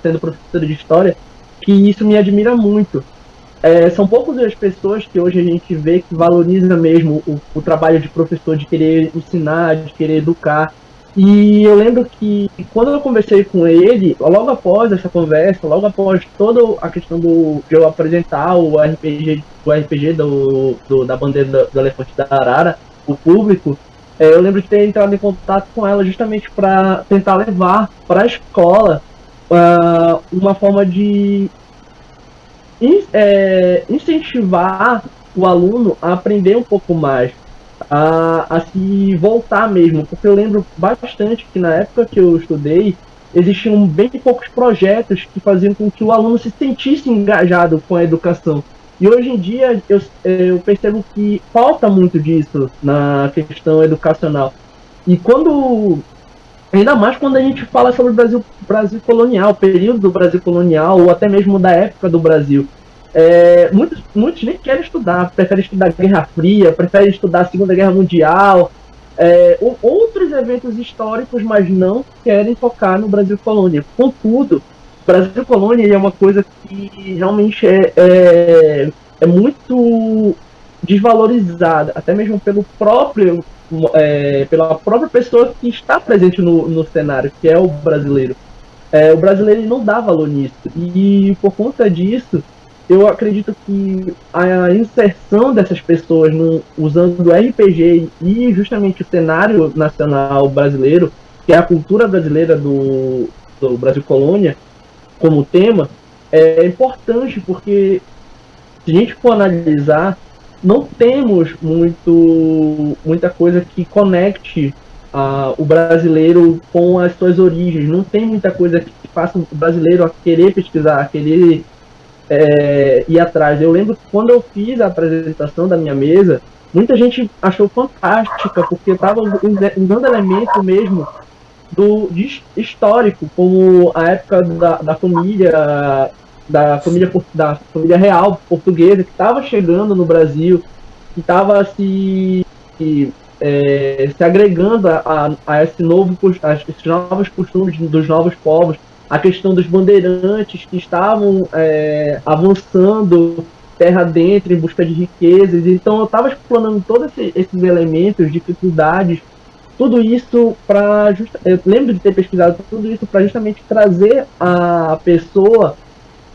sendo professora de história, que isso me admira muito. São poucas as pessoas que hoje a gente vê que valoriza mesmo o trabalho de professor, de querer ensinar, de querer educar. E eu lembro que quando eu conversei com ele, logo após essa conversa, logo após toda a questão de eu apresentar o RPG da bandeira do elefante da arara, o público, eu lembro de ter entrado em contato com ela justamente para tentar levar para a escola uma forma de incentivar o aluno a aprender um pouco mais, a se voltar mesmo, porque eu lembro bastante que na época que eu estudei, existiam bem poucos projetos que faziam com que o aluno se sentisse engajado com a educação. E hoje em dia eu percebo que falta muito disso na questão educacional. E ainda mais quando a gente fala sobre o Brasil colonial, o período do Brasil colonial, ou até mesmo da época do Brasil. Muitos nem querem estudar, preferem estudar Guerra Fria, preferem estudar a Segunda Guerra Mundial, outros eventos históricos, mas não querem focar no Brasil colônia. Contudo, o Brasil colônia é uma coisa que realmente é muito desvalorizada, até mesmo pela própria pessoa que está presente no cenário, que é o brasileiro. O brasileiro não dá valor nisso, e por conta disso, eu acredito que a inserção dessas pessoas usando o RPG e justamente o cenário nacional brasileiro que é a cultura brasileira do Brasil Colônia, como tema, é importante porque, se a gente for analisar, não temos muita coisa que conecte o brasileiro com as suas origens. Não tem muita coisa que faça o brasileiro a querer pesquisar, a querer ir atrás. Eu lembro que quando eu fiz a apresentação da minha mesa, muita gente achou fantástica, porque estava usando elemento mesmo histórico, como a época da família real portuguesa, que estava chegando no Brasil, que estava se agregando a esses novos costumes dos novos povos, a questão dos bandeirantes que estavam avançando terra dentro em busca de riquezas. Então eu estava explorando todos esses elementos, dificuldades, tudo isso eu lembro de ter pesquisado tudo isso para justamente trazer a pessoa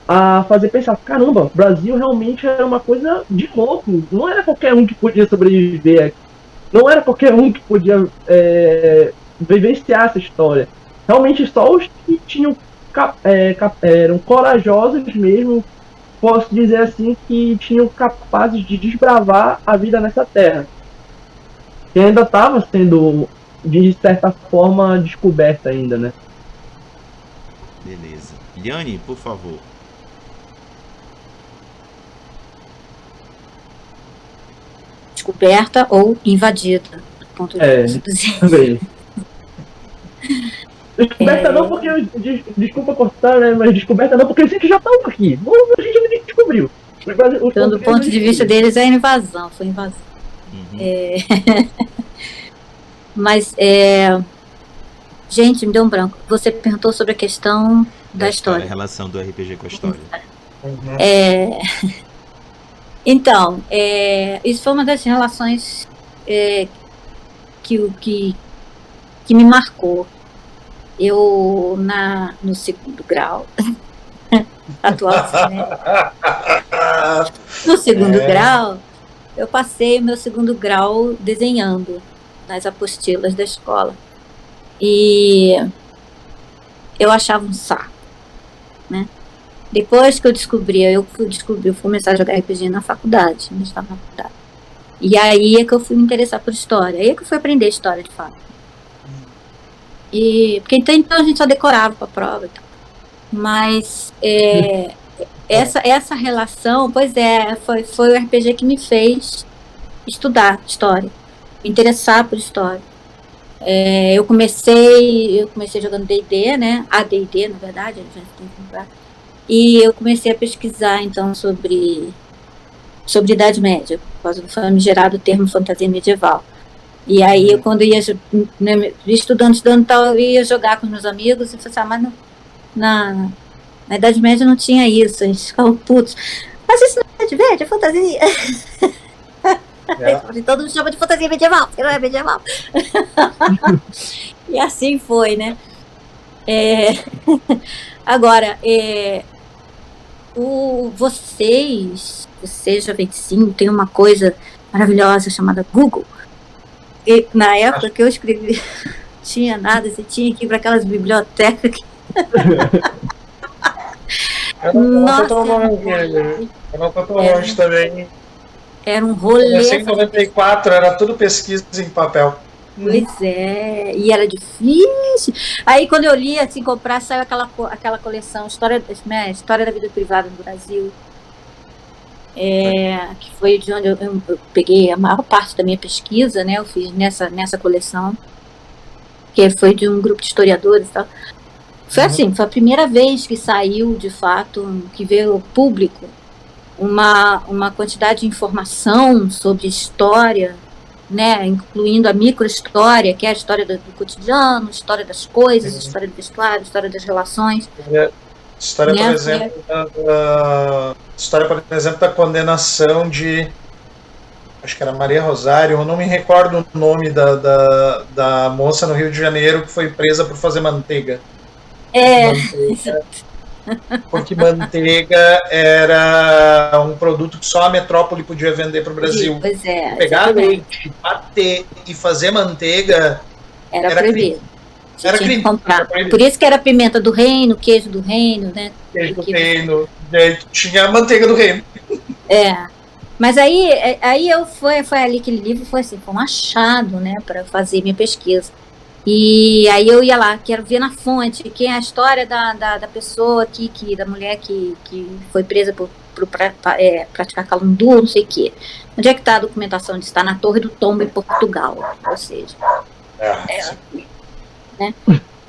a fazer pensar, caramba, o Brasil realmente era uma coisa de louco, não era qualquer um que podia sobreviver aqui, não era qualquer um que podia vivenciar essa história. Realmente só os que tinham eram corajosos mesmo, posso dizer assim, que tinham capazes de desbravar a vida nessa terra, que ainda estava sendo, de certa forma, descoberta ainda, né? Beleza. Liane, por favor. Descoberta ou invadida, do ponto de vista dos também. Descoberta não porque, desculpa cortar, né, mas descoberta não porque eles já estão aqui, a gente não descobriu. Então, do ponto de vista deles é invasão, foi invasão. Uhum. Mas, gente, me deu um branco. Você perguntou sobre a questão da história. A relação do RPG com a história. Uhum. Então, isso foi uma das relações que me marcou. Eu, no segundo grau, atual, né? No segundo grau, eu passei o meu segundo grau desenhando nas apostilas da escola. E eu achava um saco, né? Depois que eu fui começar a jogar RPG na faculdade, E aí é que eu fui me interessar por história. Aí é que eu fui aprender história, de fato. Porque então a gente só decorava para a prova e tal. Mas essa relação, foi o RPG que me fez estudar história, me interessar por história. Eu comecei jogando D&D, né? AD&D, na verdade, e eu comecei a pesquisar então sobre Idade Média, por causa do famigerado termo fantasia medieval. E aí, quando eu ia estudando tal, eu ia jogar com os meus amigos e falei assim, mas na Idade Média não tinha isso, a gente ficava putos. Mas isso não é Idade Média, é fantasia. Todo mundo chama de fantasia medieval, porque não é medieval. E assim foi, né? Agora, vocês Jovem Sim, tem uma coisa maravilhosa chamada Google. E na época que eu escrevi, tinha nada, você tinha que ir para aquelas bibliotecas. Nossa, eu não tô tão longe também. Era um rolê. Em 94 era tudo pesquisa em papel. Pois é, e era difícil. Aí quando eu li, assim, comprar, saiu aquela coleção História da Vida Privada no Brasil. Que foi de onde eu peguei a maior parte da minha pesquisa, né? Eu fiz nessa coleção, que foi de um grupo de historiadores e tal. Foi assim, foi a primeira vez que saiu, de fato, que veio ao público uma quantidade de informação sobre história, né? Incluindo a microhistória, que é a história do cotidiano, história das coisas, história do vestuário, história das relações. História, por exemplo, da condenação de, acho que era Maria Rosário, eu não me recordo o nome da moça no Rio de Janeiro que foi presa por fazer manteiga. Porque manteiga era um produto que só a metrópole podia vender para o Brasil. Pois é. Pegar leite, bater e fazer manteiga era proibido. Você Era tinha que crime. comprar. Era proibido. Por isso que era pimenta do reino, queijo do reino, né? Queijo do Que- reino, daí tinha a manteiga do reino. É. Mas aí foi ali aquele livro, foi assim, foi um achado, né, para fazer minha pesquisa. E aí eu ia lá, quero ver na fonte, que é a história da pessoa da mulher que foi presa por praticar calundu, não sei o quê. Onde é que está a documentação disso? Está na Torre do Tombo em Portugal, ou seja.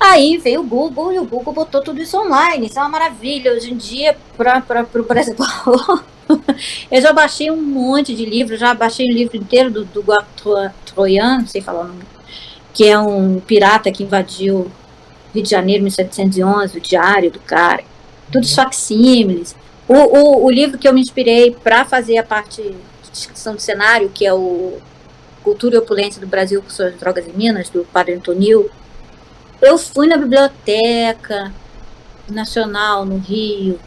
Aí veio o Google e o Google botou tudo isso online. Isso é uma maravilha. Hoje em dia, para o Brasil, eu já baixei um monte de livros, já baixei o livro inteiro do Troyan, não sei falar o nome, que é um pirata que invadiu Rio de Janeiro em 1711, o diário do cara. Tudo facsímiles. O livro que eu me inspirei para fazer a parte de descrição do cenário, que é o Cultura e Opulência do Brasil com suas drogas e minas, do Padre Antonil, eu fui na Biblioteca Nacional, no Rio,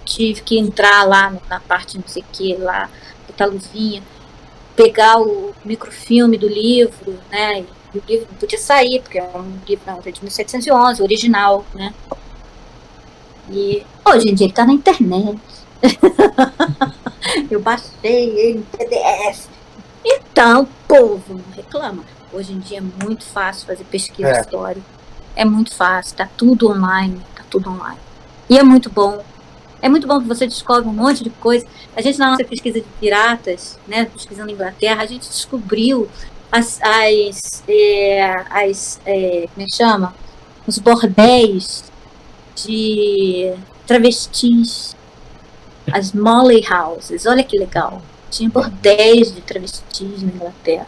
tive que entrar lá na parte não sei o que, lá, botar luvinha, pegar o microfilme do livro, né, e o livro não podia sair, porque é um livro de 1711, original, né, e hoje em dia ele está na internet. Eu baixei ele em PDF. Então, povo, não reclama. Hoje em dia é muito fácil fazer pesquisa histórica. É muito fácil, tá tudo online, E é muito bom. É muito bom que você descobre um monte de coisa. A gente, na nossa pesquisa de piratas, né, pesquisando na Inglaterra, a gente descobriu como é que chama? Os bordéis de travestis, as Molly Houses. Olha que legal. Tinha bordéis de travestis na Inglaterra.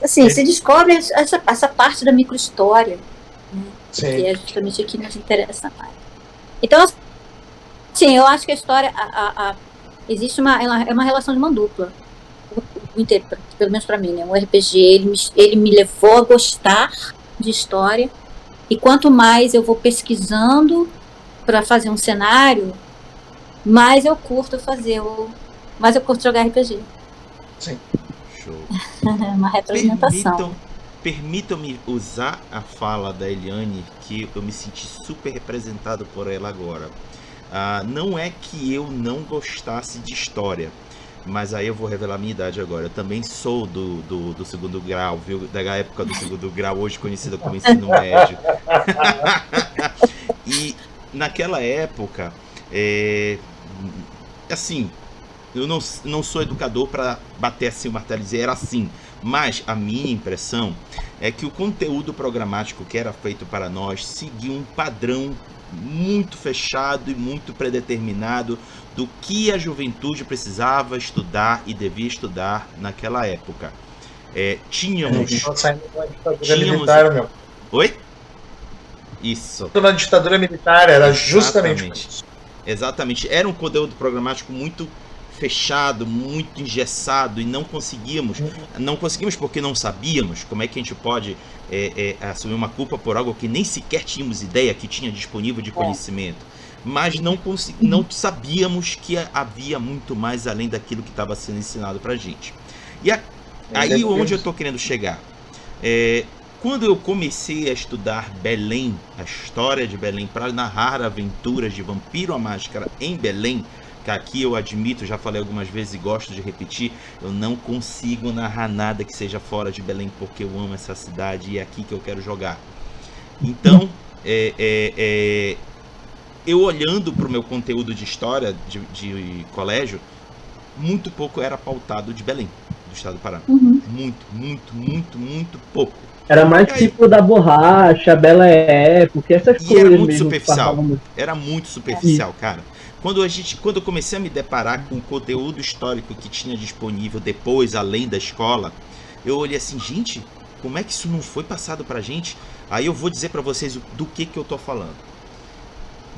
Assim, você descobre essa parte da microhistória, né? Que é justamente o que nos interessa mais. Então, sim, eu acho que a história existe uma relação de mão dupla. O inteiro, pelo menos para mim, né? O RPG ele me levou a gostar de história, e quanto mais eu vou pesquisando para fazer um cenário, mais eu curto jogar RPG. Sim. Show. Uma retroalimentação. Permitam-me usar a fala da Eliane, que eu me senti super representado por ela agora. Não é que eu não gostasse de história, mas aí eu vou revelar a minha idade agora. Eu também sou do segundo grau, viu? Da época do segundo grau, hoje conhecida como ensino médio. E naquela época, assim, eu não sou educador para bater assim o martelo e dizer era assim, mas a minha impressão é que o conteúdo programático que era feito para nós seguia um padrão muito fechado e muito predeterminado do que a juventude precisava estudar e devia estudar naquela época. Tínhamos militar, meu. Oi? Isso. Na ditadura militar era justamente isso. Exatamente. Era um conteúdo programático muito fechado, muito engessado, e não conseguimos porque não sabíamos. Como é que a gente pode assumir uma culpa por algo que nem sequer tínhamos ideia que tinha disponível de conhecimento? Mas não sabíamos que havia muito mais além daquilo que estava sendo ensinado pra gente. E aí onde eu estou querendo chegar? Quando eu comecei a estudar Belém, a história de Belém, para narrar aventuras de Vampiro à Máscara em Belém, que aqui eu admito, já falei algumas vezes e gosto de repetir, eu não consigo narrar nada que seja fora de Belém, porque eu amo essa cidade e é aqui que eu quero jogar. Então, eu olhando para o meu conteúdo de história de colégio, muito pouco era pautado de Belém, do estado do Pará. Muito pouco. Era mais tipo da borracha, Bela Época, essas coisas. Era muito mesmo, superficial. Era muito superficial, cara. Quando eu comecei a me deparar com o conteúdo histórico que tinha disponível depois, além da escola, eu olhei assim, gente, como é que isso não foi passado pra gente? Aí eu vou dizer pra vocês do que eu tô falando.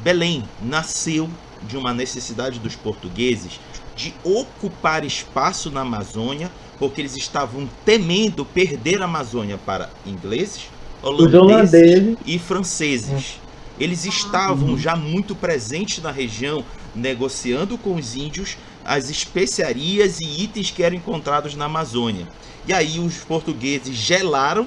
Belém nasceu de uma necessidade dos portugueses de ocupar espaço na Amazônia, porque eles estavam temendo perder a Amazônia para ingleses, holandeses e franceses. Eles estavam já muito presentes na região, negociando com os índios as especiarias e itens que eram encontrados na Amazônia. E aí os portugueses gelaram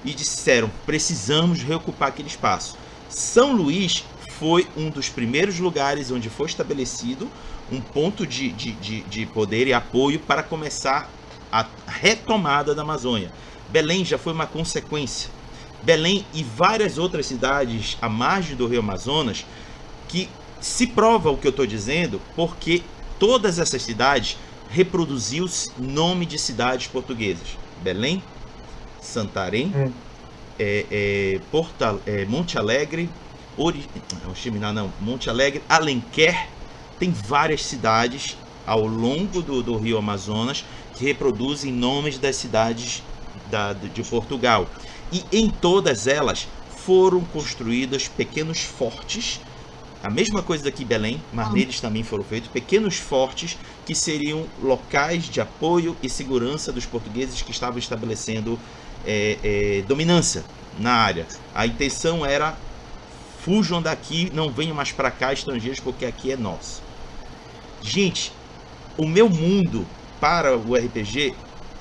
e disseram: precisamos reocupar aquele espaço. São Luís foi um dos primeiros lugares onde foi estabelecido um ponto de poder e apoio para começar a retomada da Amazônia. Belém já foi uma consequência. Belém e várias outras cidades à margem do Rio Amazonas, que se prova o que eu estou dizendo, porque todas essas cidades reproduziu-se nome de cidades portuguesas. Belém, Santarém, Monte Alegre, Monte Alegre, Alenquer. Tem várias cidades ao longo do Rio Amazonas que reproduzem nomes das cidades de Portugal. E em todas elas foram construídos pequenos fortes. A mesma coisa daqui em Belém, mas neles também foram feitos pequenos fortes que seriam locais de apoio e segurança dos portugueses que estavam estabelecendo dominância na área. A intenção era: fujam daqui, não venham mais para cá estrangeiros, porque aqui é nosso. Gente, o meu mundo para o RPG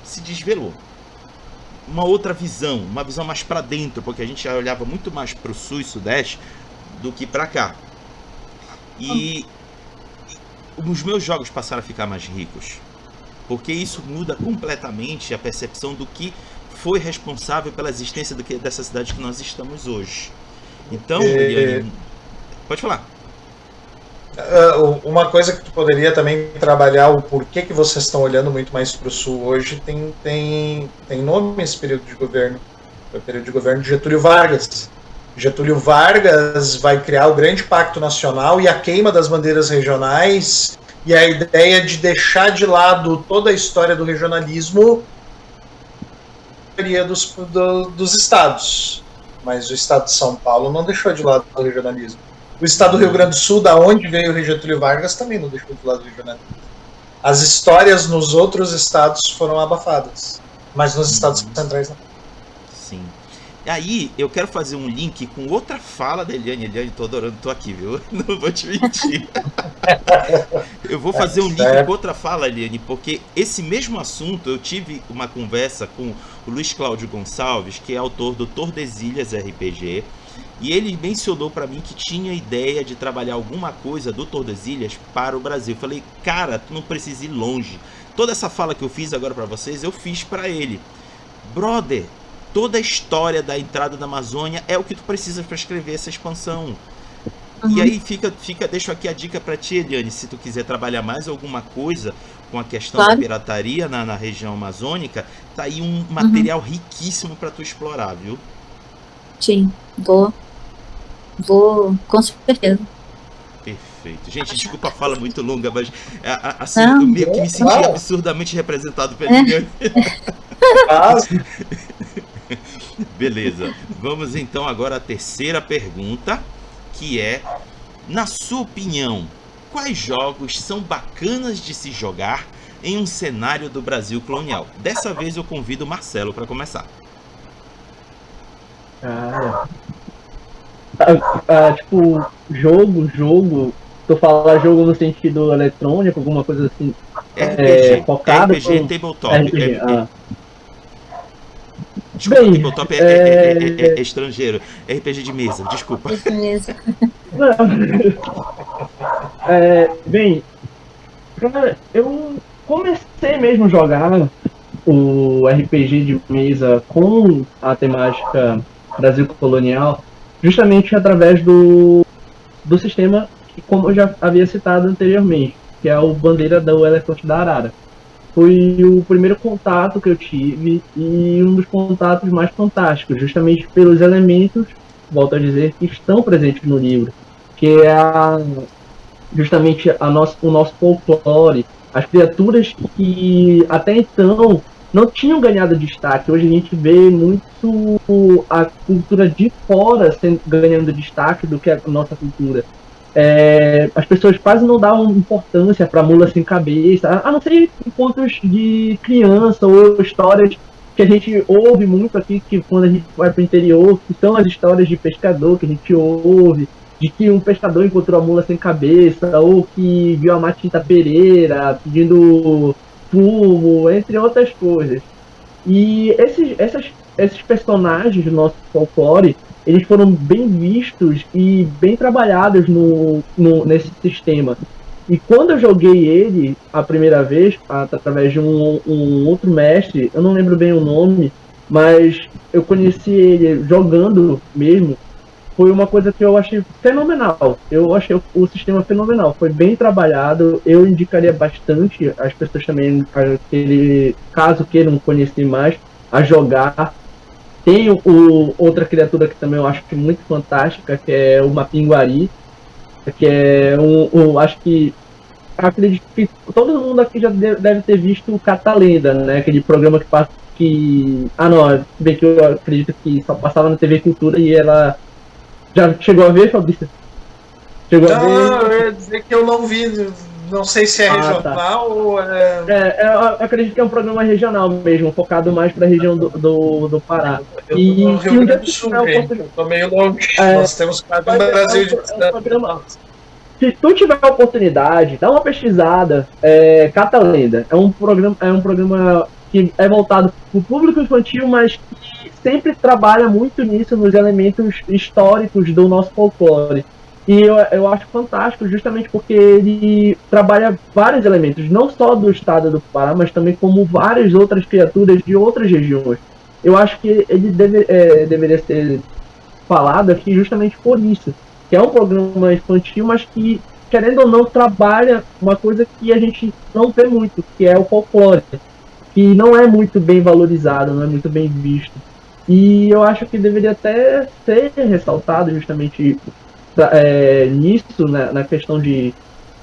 se desvelou. Uma outra visão, uma visão mais para dentro, porque a gente já olhava muito mais para o sul e sudeste do que para cá. E os meus jogos passaram a ficar mais ricos, porque isso muda completamente a percepção do que foi responsável pela existência dessa cidade que nós estamos hoje. Então, Eliane, pode falar. Uma coisa que tu poderia também trabalhar, o porquê que vocês estão olhando muito mais para o sul hoje, tem nome esse período de governo. Foi o período de governo de Getúlio Vargas. Getúlio Vargas vai criar o Grande Pacto Nacional e a queima das bandeiras regionais e a ideia de deixar de lado toda a história do regionalismo dos estados. Mas o estado de São Paulo não deixou de lado o regionalismo. O estado do Rio Grande do Sul, da onde veio o Getúlio Vargas, também não deixou de lado o regionalismo. As histórias nos outros estados foram abafadas, mas nos estados centrais não. Sim. Aí eu quero fazer um link com outra fala da Eliane. Eliane, tô adorando, tô aqui, viu? Não vou te mentir. Eu vou fazer um link com outra fala, Eliane, porque esse mesmo assunto eu tive uma conversa com o Luiz Cláudio Gonçalves, que é autor do Tordesilhas RPG, e ele mencionou para mim que tinha ideia de trabalhar alguma coisa do Tordesilhas para o Brasil. Eu falei: cara, tu não precisa ir longe. Toda essa fala que eu fiz agora para vocês, eu fiz para ele. Brother, toda a história da entrada da Amazônia é o que tu precisa para escrever essa expansão. E aí deixo aqui a dica para ti, Eliane, se tu quiser trabalhar mais alguma coisa com a questão da pirataria na região amazônica, tá aí um material riquíssimo para tu explorar, viu? Sim, vou com certeza. Perfeito. Gente, desculpa a fala muito longa, mas assim, eu meio que me senti absurdamente representado pela Eliane. Beleza, vamos então agora à terceira pergunta, que é: na sua opinião, quais jogos são bacanas de se jogar em um cenário do Brasil colonial? Dessa vez eu convido o Marcelo para começar. Tipo, jogo, tu fala jogo no sentido eletrônico, alguma coisa assim, focado? RPG Tabletop. RPG, Desculpa, Tabletop é estrangeiro. RPG de mesa, desculpa. Eu comecei mesmo a jogar o RPG de mesa com a temática Brasil colonial justamente através do sistema que, como eu já havia citado anteriormente, que é o Bandeira do Elefante da Arara. Foi o primeiro contato que eu tive e um dos contatos mais fantásticos, justamente pelos elementos, volto a dizer, que estão presentes no livro, que é justamente o nosso folclore, as criaturas que até então não tinham ganhado destaque. Hoje a gente vê muito a cultura de fora ganhando destaque do que a nossa cultura. As pessoas quase não davam importância para mula sem cabeça, a não ser em contos de criança ou histórias que a gente ouve muito aqui, que quando a gente vai para o interior, que são as histórias de pescador que a gente ouve, de que um pescador encontrou a mula sem cabeça, ou que viu a Matita Pereira pedindo fumo, entre outras coisas. E esses personagens do nosso folclore, eles foram bem vistos e bem trabalhados nesse sistema. E quando eu joguei ele a primeira vez, através de um outro mestre, eu não lembro bem o nome, mas eu conheci ele jogando mesmo, foi uma coisa que eu achei fenomenal. Eu achei o sistema fenomenal, foi bem trabalhado, eu indicaria bastante as pessoas também, caso queiram conhecer mais, a jogar. Tem outra criatura que também eu acho muito fantástica, que é o Mapinguari, que é acho que acredito que todo mundo aqui já deve ter visto o Catalenda, né? Aquele programa que passa bem que eu acredito que só passava na TV Cultura e ela já chegou a ver, Fabrício? Chegou a ver? Eu ia dizer que eu não vi, não sei se é regional ou eu acredito que é um programa regional mesmo, focado mais para a região do Pará. Eu tô no Rio Grande do Sul, gente. Eu tô meio longe. Nós temos quase um Brasil de distância. Se tu tiver a oportunidade, dá uma pesquisada, Catalenda. É um programa que é voltado para o público infantil, mas que sempre trabalha muito nisso, nos elementos históricos do nosso folclore. E eu acho fantástico, justamente porque ele trabalha vários elementos, não só do estado do Pará, mas também como várias outras criaturas de outras regiões. Eu acho que ele deveria ser falado aqui justamente por isso, que é um programa infantil, mas que, querendo ou não, trabalha uma coisa que a gente não vê muito, que é o folclore, que não é muito bem valorizado, não é muito bem visto. E eu acho que deveria até ser ressaltado justamente nisso, né, na questão de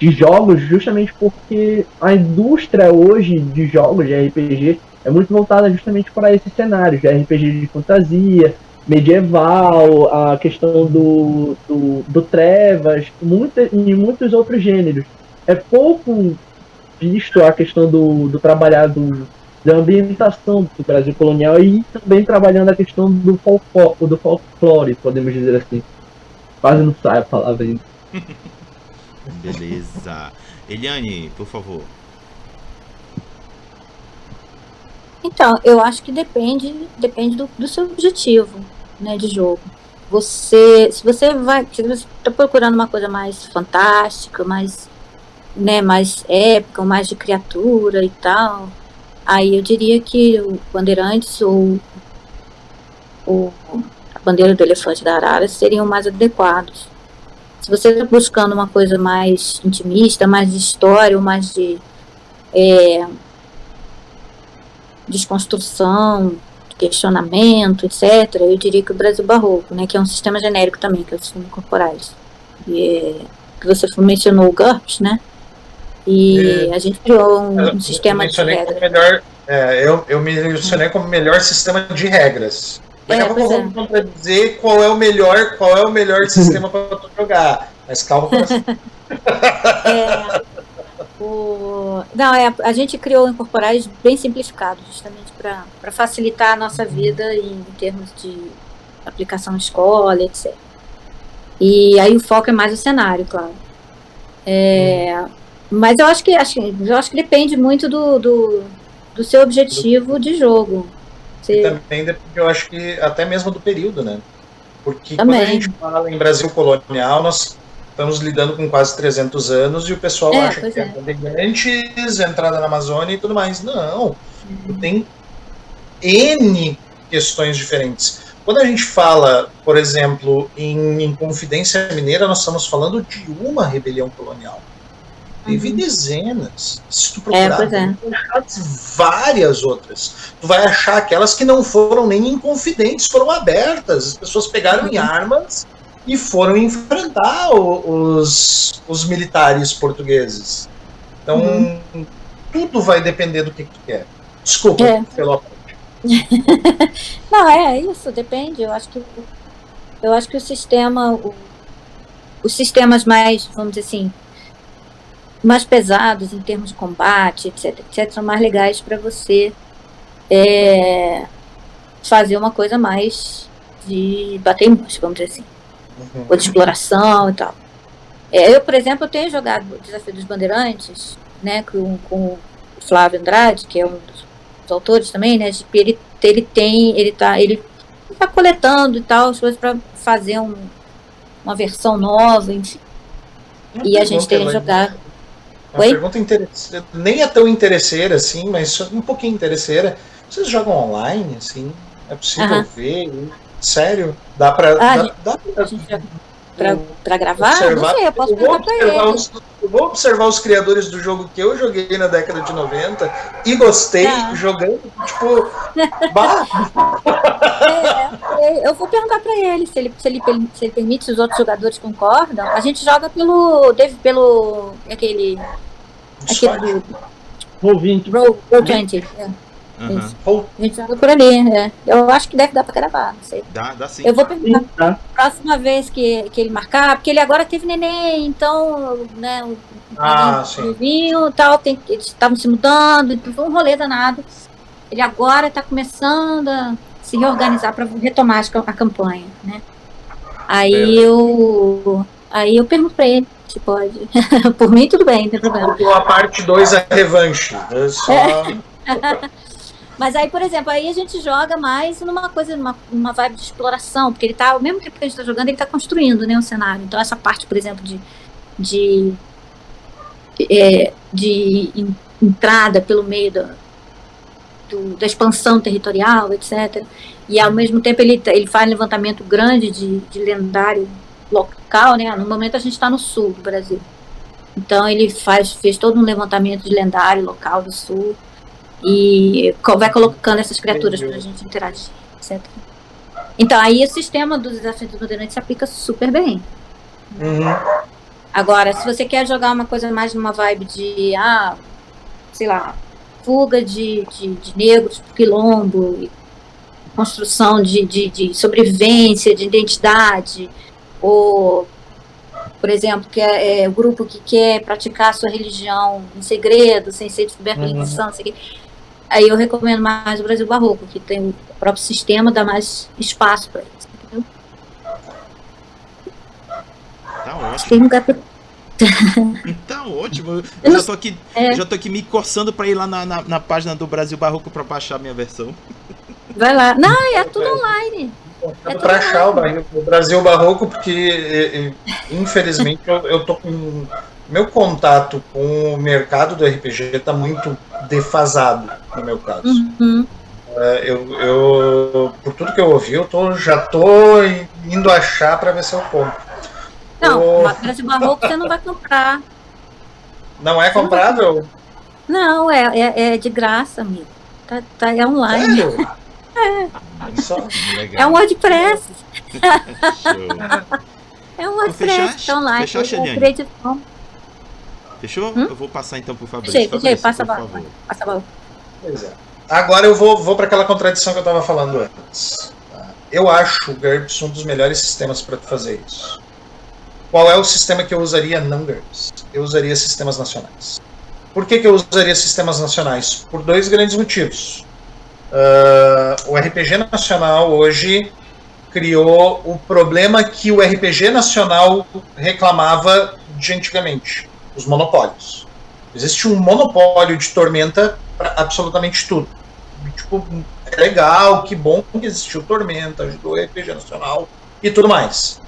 jogos, justamente porque a indústria hoje de jogos de RPG é muito voltada justamente para esses cenários de RPG de fantasia, medieval, a questão do Trevas, e muitos outros gêneros. É pouco visto a questão do trabalhado da ambientação do Brasil colonial e também trabalhando a questão do folclore, podemos dizer assim. Quase não sai a palavra ainda. Beleza. Eliane, por favor. Então, eu acho que depende do seu objetivo, né, de jogo. Se você está procurando uma coisa mais fantástica, mais épica, mais de criatura e tal, aí eu diria que o Bandeirantes ou a Bandeira do Elefante da Arara seriam mais adequados. Se você está buscando uma coisa mais intimista, mais de história, ou mais de desconstrução, questionamento, etc., eu diria que o Brasil Barroco, né, que é um sistema genérico também, que é o sistema corporais. Que você mencionou o GURPS, né? E a gente criou um sistema de regras. Eu me mencionei como melhor sistema de regras. Daqui a pouco vamos contradizer qual é o melhor sistema para tu jogar. Mas calma com isso. A gente criou incorporais bem simplificados, justamente para facilitar a nossa vida em termos de aplicação em escola, etc. E aí o foco é mais o cenário, claro. Mas eu acho que depende muito do seu objetivo de jogo. E também depende, eu acho que até mesmo do período, né? Porque quando a gente fala em Brasil colonial, nós estamos lidando com quase 300 anos e o pessoal acha que é Bandeirantes, entrada na Amazônia e tudo mais. Não, tem N questões diferentes. Quando a gente fala, por exemplo, em Confidência Mineira, nós estamos falando de uma rebelião colonial. Teve dezenas. Se tu procurar, tu vai achar várias outras. Tu vai achar aquelas que não foram nem inconfidentes, foram abertas. As pessoas pegaram em armas e foram enfrentar os militares portugueses. Então, tudo vai depender do que tu quer. Desculpa pelo aponte. Não, é isso, depende. Eu acho que o sistema, os sistemas mais, vamos dizer assim, mais pesados em termos de combate, etc, são mais legais para você fazer uma coisa mais de bater em bush, vamos dizer assim, ou de exploração e tal. Eu, por exemplo, tenho jogado o Desafio dos Bandeirantes, né, com o Flávio Andrade, que é um dos autores também, né, ele ele tá coletando e tal, as coisas para fazer uma versão nova, enfim. E a gente tem que jogar. Uma Oi? pergunta interessante, nem é tão interesseira assim, mas um pouquinho interesseira. Vocês jogam online, assim? É possível Aham. ver? Sério? Dá pra... A gente joga pra gravar? observar? Não sei, eu posso perguntar pra ele. Eu vou observar os criadores do jogo que eu joguei na década de 90 e gostei, Tá. jogando, tipo... bah, Eu vou perguntar pra ele se ele permite, se os outros jogadores concordam. A gente joga pelo aquele Discord. Ouvinte. Roll20. Aham. Isso. A gente joga por ali. Eu acho que deve dar pra gravar, não sei. Dá sim. Eu vou perguntar Tá. próxima vez que ele marcar, porque ele agora teve neném, então, né, Sim. novinho e tal, eles estavam se mudando, então foi um rolê danado. Ele agora está começando a se reorganizar para retomar a campanha, né? Aí eu pergunto para ele se pode. Por mim, tudo bem, não tem problema. A parte 2 é revanche. É só... Mas aí, por exemplo, aí a gente joga mais numa vibe de exploração, porque ele tá, ao mesmo tempo que a gente tá jogando, ele tá construindo, né, o cenário. Então essa parte, por exemplo, de entrada pelo meio da expansão territorial, etc. E ao mesmo tempo ele faz um levantamento grande de lendário local, né? No momento a gente está no sul do Brasil. Então ele fez todo um levantamento de lendário local do sul. E vai colocando essas criaturas para a gente interagir, etc. Então, aí o sistema dos desafios do Moderante se aplica super bem. Agora, se você quer jogar uma coisa mais numa vibe de, sei lá, fuga de negros pro quilombo, construção de sobrevivência, de identidade, ou, por exemplo, que é o grupo que quer praticar a sua religião em segredo, sem ser descoberto pela Inquisição, não sei o quê. Aí eu recomendo mais o Brasil Barroco, que tem o próprio sistema, dá mais espaço para isso, entendeu? Tá ótimo. Tem lugar pra... Tá ótimo. Eu já tô aqui me coçando pra ir lá na página do Brasil Barroco pra baixar a minha versão. Vai lá. Não, é tudo online. Para achar o Brasil Barroco, porque infelizmente eu tô com... Meu contato com o mercado do RPG está muito defasado, no meu caso. Por tudo que eu ouvi, já tô indo achar para ver se eu compro. Não, o Brasil Barroco você não vai comprar. Não é comprável? Não, é de graça, amigo. É online. Sério? É um WordPress. Show. É um WordPress, tá online. Fechar, Xeliane? Fechou? Eu vou passar então pro Fabrício. Fechei, passa a por bola. favor. Passa a bola. Pois é. Agora eu vou para aquela contradição que eu estava falando antes. Eu acho o GURPS um dos melhores sistemas para fazer isso. Qual é o sistema que eu usaria não GURPS? Eu usaria sistemas nacionais. Por que eu usaria sistemas nacionais? Por dois grandes motivos. O RPG nacional hoje criou o problema que o RPG nacional reclamava de antigamente. Os monopólios. Existe um monopólio de Tormenta para absolutamente tudo. Tipo, é legal, que bom que existiu Tormenta, ajudou o RPG nacional e tudo mais.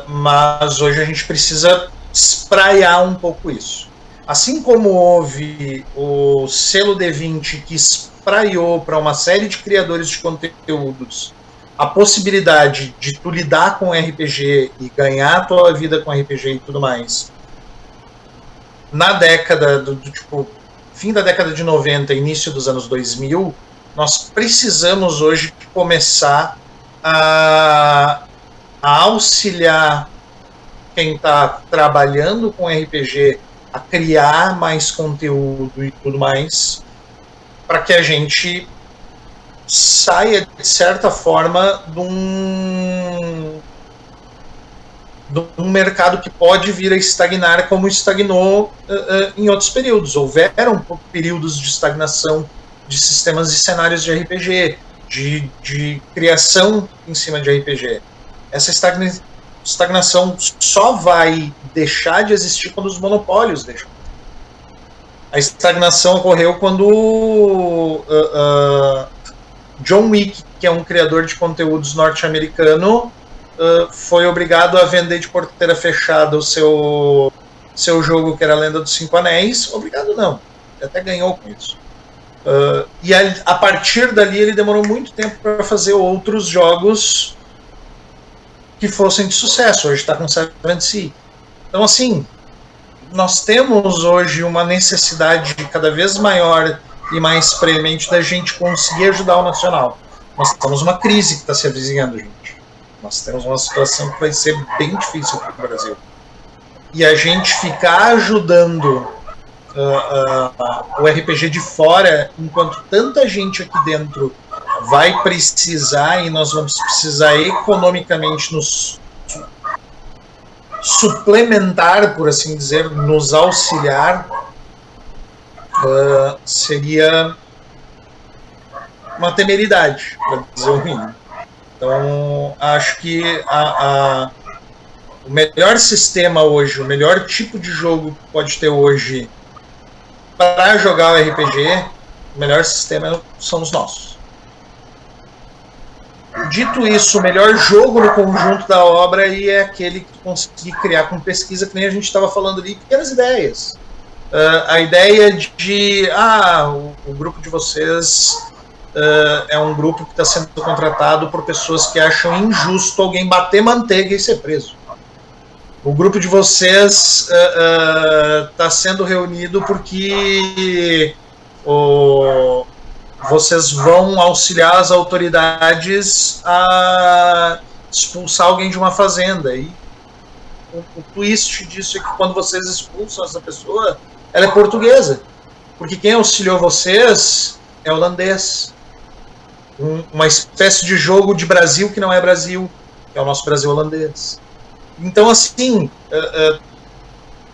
Mas hoje a gente precisa espraiar um pouco isso. Assim como houve o selo D20 que espraiou para uma série de criadores de conteúdos a possibilidade de tu lidar com RPG e ganhar a tua vida com RPG e tudo mais, na década tipo, fim da década de 90, início dos anos 2000, nós precisamos hoje começar a auxiliar quem está trabalhando com RPG a criar mais conteúdo e tudo mais, para que a gente saia, de certa forma, de um mercado que pode vir a estagnar como estagnou em outros períodos. Houveram períodos de estagnação de sistemas e cenários de RPG, de criação em cima de RPG. Essa estagnação só vai deixar de existir quando os monopólios deixam. A estagnação ocorreu quando John Wick, que é um criador de conteúdos norte-americano, foi obrigado a vender de porteira fechada o seu jogo, que era a Lenda dos Cinco Anéis. Obrigado não, ele até ganhou com isso. E a partir dali ele demorou muito tempo para fazer outros jogos que fossem de sucesso. Hoje está com Seven Sea. Então, assim, nós temos hoje uma necessidade cada vez maior e mais premente da gente conseguir ajudar o nacional. Nós temos uma crise que está se avizinhando, gente. Nós temos uma situação que vai ser bem difícil para o Brasil. E a gente ficar ajudando o RPG de fora, enquanto tanta gente aqui dentro vai precisar, e nós vamos precisar economicamente nos suplementar, por assim dizer, nos auxiliar, seria uma temeridade, para dizer o mínimo. Então, acho que o melhor sistema hoje, o melhor tipo de jogo que pode ter hoje para jogar o RPG, o melhor sistema são os nossos. Dito isso, o melhor jogo no conjunto da obra aí é aquele que tu conseguir criar com pesquisa, que nem a gente estava falando ali, pequenas ideias. A ideia de o grupo de vocês é um grupo que está sendo contratado por pessoas que acham injusto alguém bater manteiga e ser preso. O grupo de vocês está sendo reunido porque vocês vão auxiliar as autoridades a expulsar alguém de uma fazenda. E o twist disso é que quando vocês expulsam essa pessoa, ela é portuguesa. Porque quem auxiliou vocês é holandês. Uma espécie de jogo de Brasil que não é Brasil, que é o nosso Brasil holandês. Então, assim,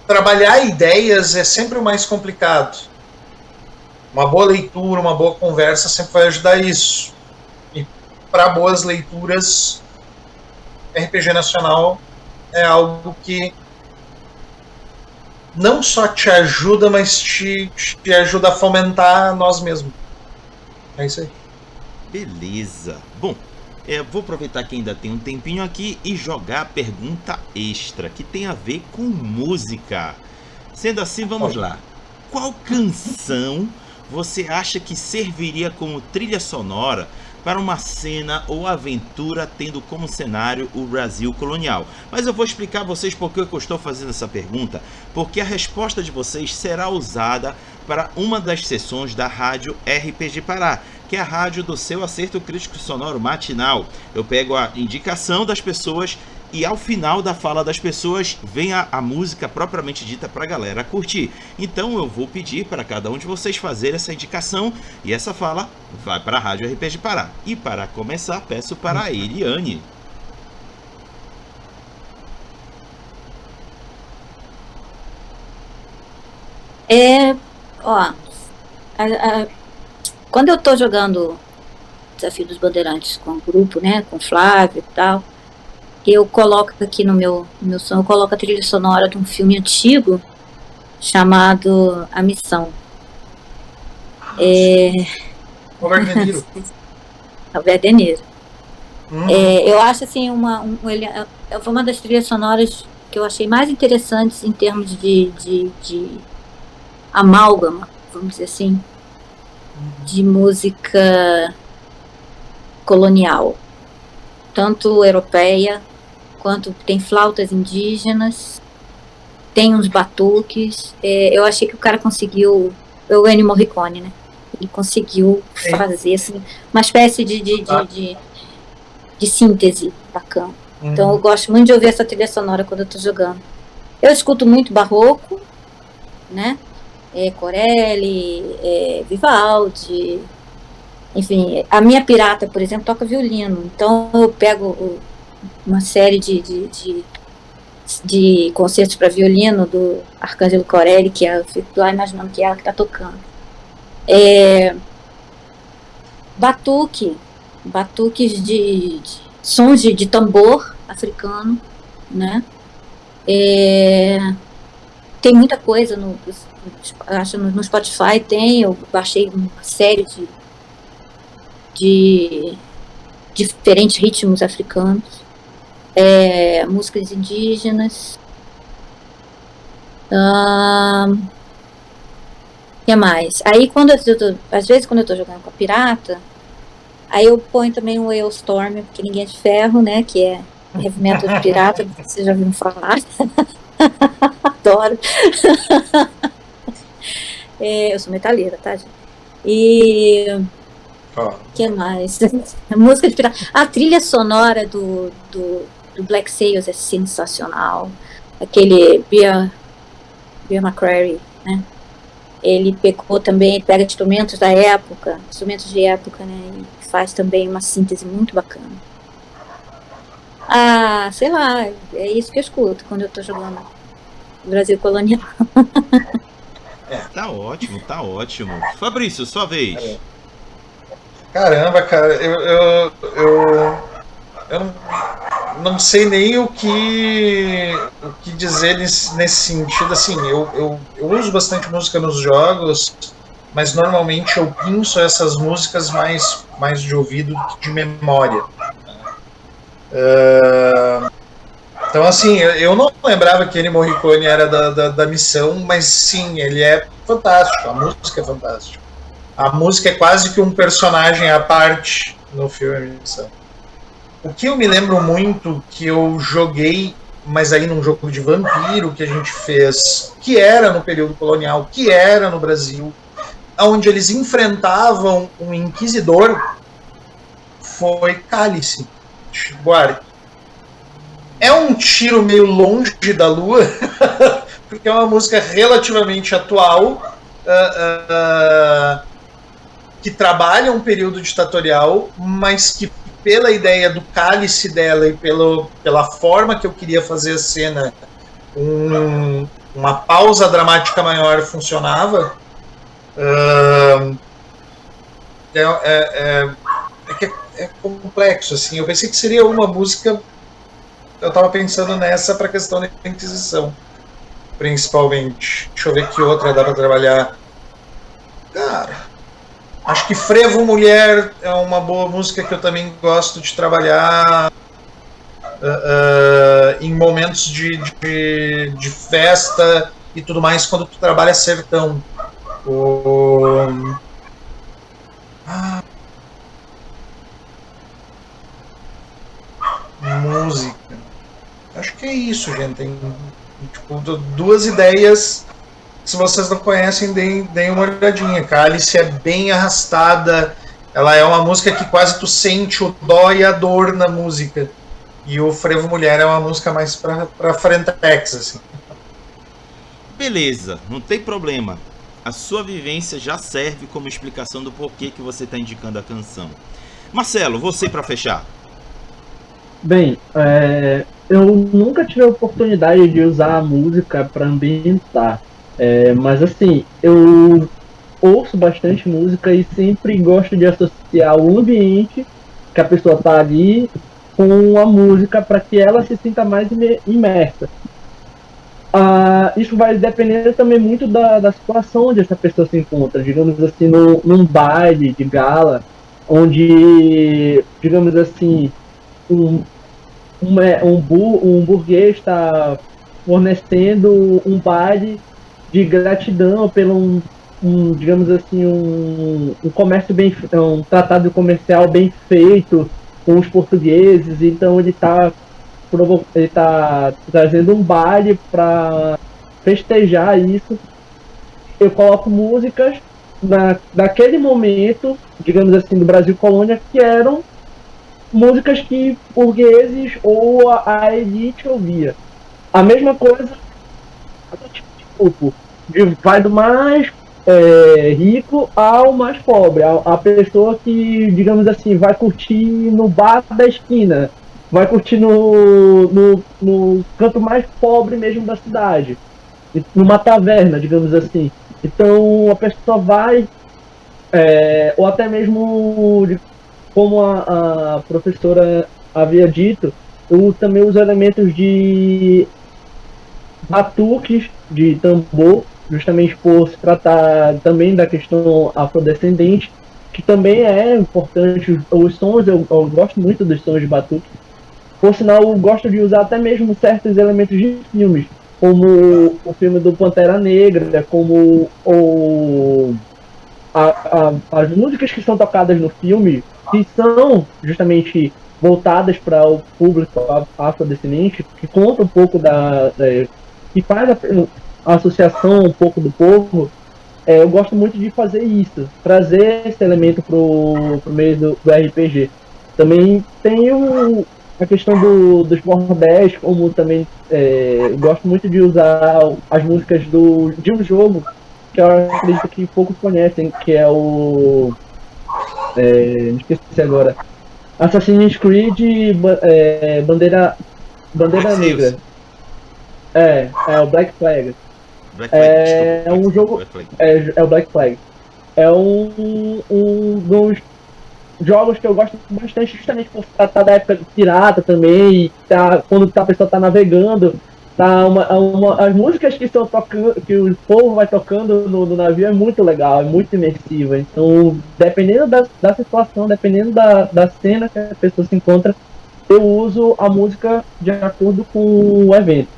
trabalhar ideias é sempre o mais complicado. Uma boa leitura, uma boa conversa sempre vai ajudar isso. E para boas leituras, RPG nacional é algo que não só te ajuda, mas te ajuda a fomentar nós mesmos. É isso aí. Beleza. Bom, vou aproveitar que ainda tem um tempinho aqui e jogar a pergunta extra, que tem a ver com música. Sendo assim, vamos lá. Qual canção você acha que serviria como trilha sonora para uma cena ou aventura tendo como cenário o Brasil colonial? Mas eu vou explicar a vocês por que eu estou fazendo essa pergunta, porque a resposta de vocês será usada para uma das sessões da rádio RPG Pará, que é a rádio do seu acerto crítico sonoro matinal. Eu pego a indicação das pessoas e ao final da fala das pessoas vem a música propriamente dita para a galera curtir. Então eu vou pedir para cada um de vocês fazer essa indicação e essa fala vai para a rádio RPG Pará. E para começar, peço para a Eliane. Quando eu tô jogando Desafio dos Bandeirantes com o grupo, né, com o Flávio e tal, eu coloco aqui no meu som, eu coloco a trilha sonora de um filme antigo chamado A Missão. Robert De Niro. Robert De Niro. Eu acho assim, foi uma das trilhas sonoras que eu achei mais interessantes em termos de amálgama, vamos dizer assim, de música colonial, tanto europeia, quanto tem flautas indígenas, tem uns batuques. Eu achei que o cara conseguiu, o Ennio Morricone, né? Ele conseguiu fazer assim, uma espécie de síntese bacana. Então eu gosto muito de ouvir essa trilha sonora quando eu tô jogando. Eu escuto muito barroco, né? Corelli, Vivaldi, enfim, a minha pirata, por exemplo, toca violino, então eu pego uma série de concertos para violino do Arcângelo Corelli, que eu fico lá imaginando que é ela que está tocando. Batuques de sons de tambor africano, né? Tem muita coisa acho no Spotify, eu baixei uma série de diferentes ritmos africanos, músicas indígenas. O que mais? Aí às vezes quando eu tô jogando com a pirata, aí eu ponho também o Hailstorm, porque ninguém é de ferro, né? Que é heavy metal de pirata, vocês já viram falar. Adoro. Eu sou metaleira, tá, gente? E o que mais? A música de pirata. A trilha sonora do Black Sails é sensacional. Aquele Bear McCreary, né? Ele pega instrumentos da época, né? E faz também uma síntese muito bacana. Sei lá, é isso que eu escuto quando eu tô jogando Brasil Colonial. Tá ótimo, tá ótimo. Fabrício, sua vez. Caramba, cara, eu não sei nem o que dizer nesse sentido. Assim, eu uso bastante música nos jogos, mas normalmente eu pinço essas músicas mais de ouvido do que de memória. Então, assim, eu não lembrava que Ennio Morricone era da Missão, mas sim, ele é fantástico, a música é fantástica. A música é quase que um personagem à parte no filme Missão. O que eu me lembro muito, que eu joguei, mas aí num jogo de vampiro que a gente fez, que era no período colonial, que era no Brasil, onde eles enfrentavam um inquisidor, foi Cálice, Guarda. É um tiro meio longe da lua, porque é uma música relativamente atual, que trabalha um período ditatorial, mas que pela ideia do cálice dela e pela forma que eu queria fazer a cena, uma pausa dramática maior funcionava. É complexo, assim. Eu pensei que seria uma música. Eu estava pensando nessa para a questão da Inquisição, principalmente. Deixa eu ver que outra dá para trabalhar. Cara, acho que Frevo Mulher é uma boa música que eu também gosto de trabalhar em momentos de festa e tudo mais, quando tu trabalha sertão. Música. Acho que é isso, gente. Tem tipo, duas ideias. Se vocês não conhecem, deem uma olhadinha. Cálice é bem arrastada. Ela é uma música que quase tu sente o dó e a dor na música. E o Frevo Mulher é uma música mais pra frentex, assim. Beleza, não tem problema. A sua vivência já serve como explicação do porquê que você está indicando a canção. Marcelo, você para fechar. Bem, eu nunca tive a oportunidade de usar a música para ambientar, mas assim, eu ouço bastante música e sempre gosto de associar o ambiente que a pessoa está ali com a música para que ela se sinta mais imersa. Isso vai depender também muito da situação onde essa pessoa se encontra, digamos assim, num baile de gala, onde, digamos assim, um burguês está fornecendo um baile de gratidão pelo digamos assim, um comércio um tratado comercial bem feito com os portugueses. Então ele está trazendo um baile para festejar isso. Eu coloco músicas daquele momento, digamos assim, do Brasil Colônia, que eram músicas que burgueses ou a elite ouvia. A mesma coisa do tipo de grupo, vai do mais rico ao mais pobre. A pessoa que, digamos assim, vai curtir no bar da esquina, vai curtir no canto mais pobre mesmo da cidade, numa taverna, digamos assim. Então a pessoa vai, ou até mesmo, como a professora havia dito, eu também uso elementos de batuques, de tambor, justamente por se tratar também da questão afrodescendente. que também é importante. Os sons, eu gosto muito dos sons de batuque. Por sinal, eu gosto de usar até mesmo certos elementos de filmes, como o filme do Pantera Negra, como as músicas que são tocadas no filme, que são justamente voltadas para o público afrodescendente, que conta um pouco que faz a associação um pouco do povo. Eu gosto muito de fazer isso, trazer esse elemento pro meio do RPG. Também tem a questão dos bordéis, como também eu gosto muito de usar as músicas de um jogo que eu acredito que poucos conhecem, que é o... me esqueci agora. Assassin's Creed Bandeira Negra. É o Black Flag. Black Flag, desculpa. É um jogo... Black Flag. É o Black Flag. É um dos jogos que eu gosto bastante, justamente por tratar da época de pirata também, e quando a pessoa tá navegando, as músicas que estão tocando, que o povo vai tocando no navio é muito legal, é muito imersiva. Então, dependendo da situação, dependendo da cena que a pessoa se encontra, eu uso a música de acordo com o evento.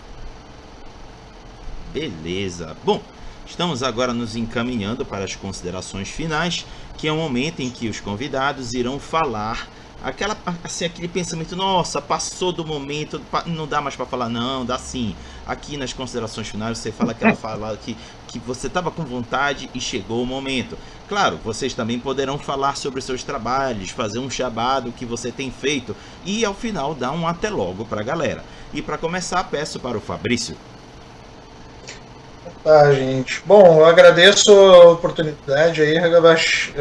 Beleza. Bom, estamos agora nos encaminhando para as considerações finais, que é o momento em que os convidados irão falar aquele pensamento, nossa, passou do momento, não dá mais para falar, não, dá sim. Aqui nas considerações finais você fala aquela fala que você estava com vontade e chegou o momento. Claro, vocês também poderão falar sobre os seus trabalhos, fazer um chabado que você tem feito e ao final dar um até logo para a galera. E para começar, peço para o Fabrício. Tá, gente. Bom, eu agradeço a oportunidade aí, Hagabash,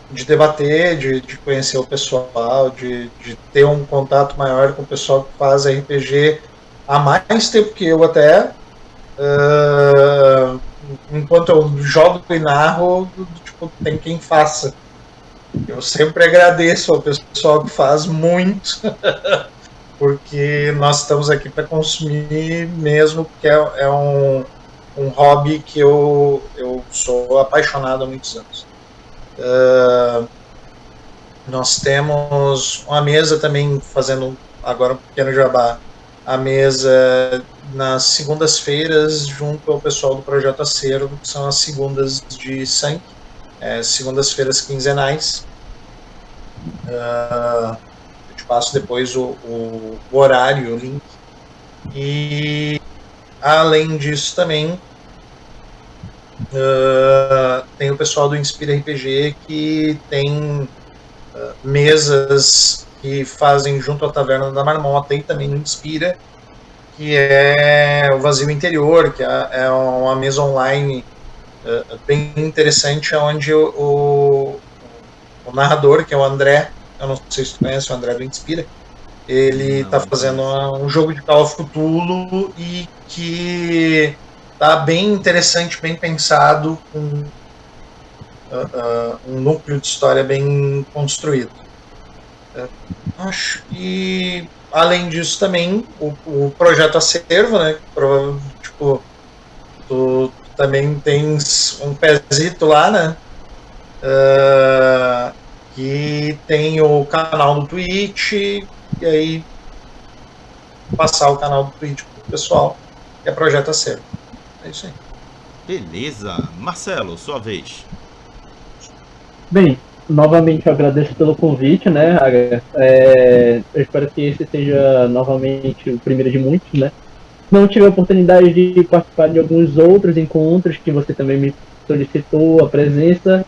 de debater, de conhecer o pessoal, de ter um contato maior com o pessoal que faz RPG há mais tempo que eu até. Enquanto eu jogo e narro, tipo, tem quem faça. Eu sempre agradeço ao pessoal que faz muito, porque nós estamos aqui para consumir mesmo, porque é um hobby que eu sou apaixonado há muitos anos. Nós temos uma mesa também, fazendo agora um pequeno jabá, a mesa nas segundas-feiras junto ao pessoal do Projeto Acervo, que são as segundas de sangue, segundas-feiras quinzenais. Eu te passo depois o horário, o link. E além disso também tem o pessoal do Inspira RPG, que tem mesas que fazem junto à Taverna da Marmota, e também no Inspira, que é o Vazio Interior, que é uma mesa online bem interessante, onde o narrador, que é o André, eu não sei se tu conhece o André do Inspira, ele está fazendo um jogo de Call of Cthulhu e que tá bem interessante, bem pensado, com um núcleo de história bem construído. Acho que, além disso, também o Projeto Acervo, né? Tipo, tu também tens um pezito lá, né? Que tem o canal do Twitch, e aí passar o canal do Twitch pro pessoal, que é Projeto Acervo. É isso aí. Beleza. Marcelo, sua vez. Bem, novamente eu agradeço pelo convite, né, Haga? Eu espero que esse seja novamente o primeiro de muitos, né? Não tive a oportunidade de participar de alguns outros encontros que você também me solicitou a presença,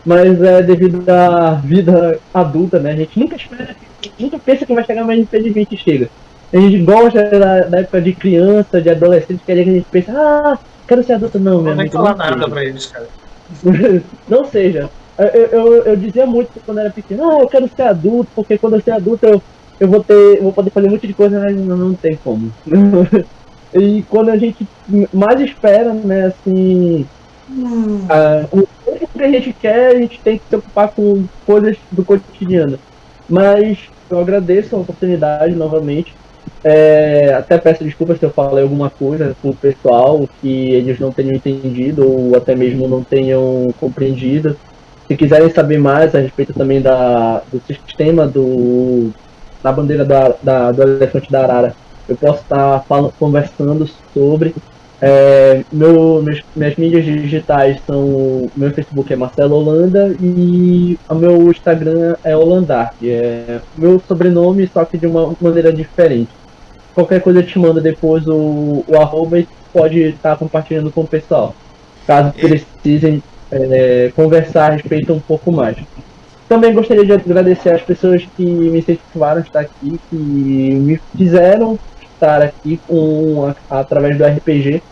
mas devido à vida adulta, né? A gente nunca pensa que vai chegar, mas infelizmente chega. A gente gosta da época de criança, de adolescente, que a gente pensa, quero ser adulto. Não, meu amigo. Não vai falar nada pra eles, cara. Não seja. Eu dizia muito quando era pequeno, eu quero ser adulto, porque quando eu ser adulto eu vou poder fazer um monte de coisa, mas não tem como. E quando a gente mais espera, né, assim, o que a gente quer, a gente tem que se ocupar com coisas do cotidiano. Mas eu agradeço a oportunidade novamente. Até peço desculpas se eu falei alguma coisa com o pessoal que eles não tenham entendido ou até mesmo não tenham compreendido. se quiserem saber mais a respeito também do sistema da bandeira do elefante da arara, eu posso estar conversando sobre. Minhas mídias digitais são. Meu Facebook é Marcelo Holanda e o meu Instagram é Holandar, que é meu sobrenome, só que de uma maneira diferente. Qualquer coisa eu te mando depois o arroba e pode estar compartilhando com o pessoal, caso precisem conversar a respeito um pouco mais. Também gostaria de agradecer às pessoas que me incentivaram a estar aqui, que me fizeram estar aqui através do RPG,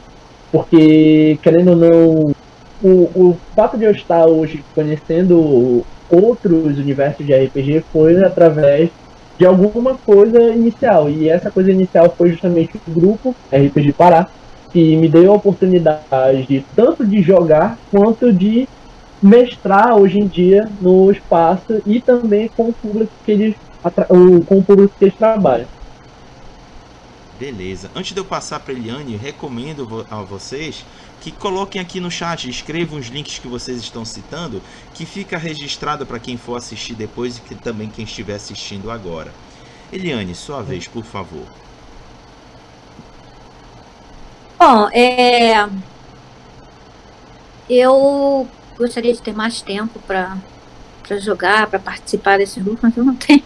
porque, querendo ou não, o fato de eu estar hoje conhecendo outros universos de RPG foi através de alguma coisa inicial, e essa coisa inicial foi justamente o grupo RPG Pará, que me deu a oportunidade tanto de jogar quanto de mestrar hoje em dia no espaço e também com o público que eles trabalham. Beleza. Antes de eu passar para Eliane, recomendo a vocês que coloquem aqui no chat, escrevam os links que vocês estão citando, que fica registrado para quem for assistir depois e que também quem estiver assistindo agora. Eliane, sua vez, por favor. Bom, eu gostaria de ter mais tempo para jogar, para participar desse grupo, mas eu não tenho.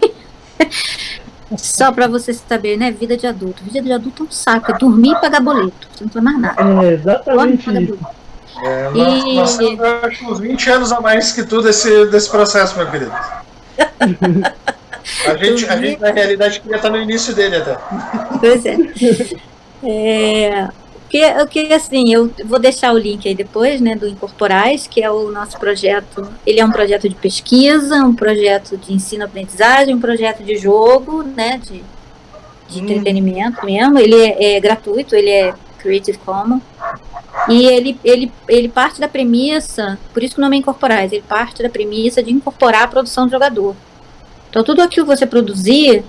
Só para você saber, né? Vida de adulto. Vida de adulto é um saco. É dormir e pagar boleto. Você não faz mais nada. Exatamente isso. Nós temos, acho, uns 20 anos a mais que tu desse processo, meu querido. A gente, na realidade, queria estar no início dele até. Pois é. Porque assim, eu vou deixar o link aí depois, né, do Incorporais, que é o nosso projeto. Ele é um projeto de pesquisa, um projeto de ensino-aprendizagem, um projeto de jogo, né, de entretenimento mesmo. Ele é gratuito, ele é Creative Commons. E ele parte da premissa, por isso que o nome é Incorporais, ele parte da premissa de incorporar a produção do jogador. Então, tudo aquilo que você produzir,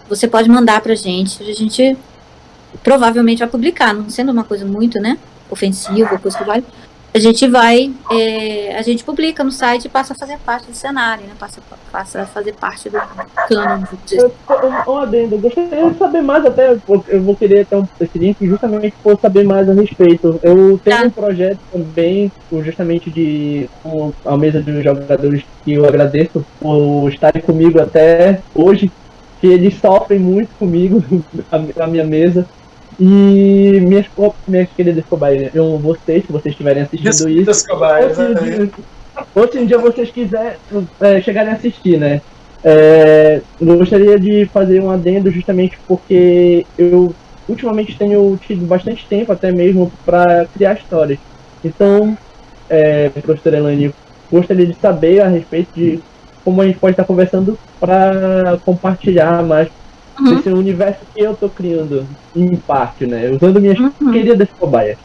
você pode mandar pra gente, a gente provavelmente vai publicar, não sendo uma coisa muito, né, ofensiva, coisa que vale, a gente publica no site e passa a fazer parte do cenário, né, passa a fazer parte do cano. Um adendo, eu gostaria de saber mais até, eu vou querer ter esse link justamente por saber mais a respeito. Eu tenho um projeto também, justamente com a mesa dos jogadores, que eu agradeço por estarem comigo até hoje, que eles sofrem muito comigo, a minha mesa. E minhas queridas cobaias, vocês, se vocês estiverem assistindo isso, ou se um dia vocês quiserem chegarem a assistir, né? Eu gostaria de fazer um adendo justamente porque eu ultimamente tenho tido bastante tempo até mesmo para criar histórias. Então, professora Elaine, gostaria de saber a respeito de como a gente pode estar conversando para compartilhar mais esse universo que eu tô criando, em parte, né? Usando minhas queridas cobaias.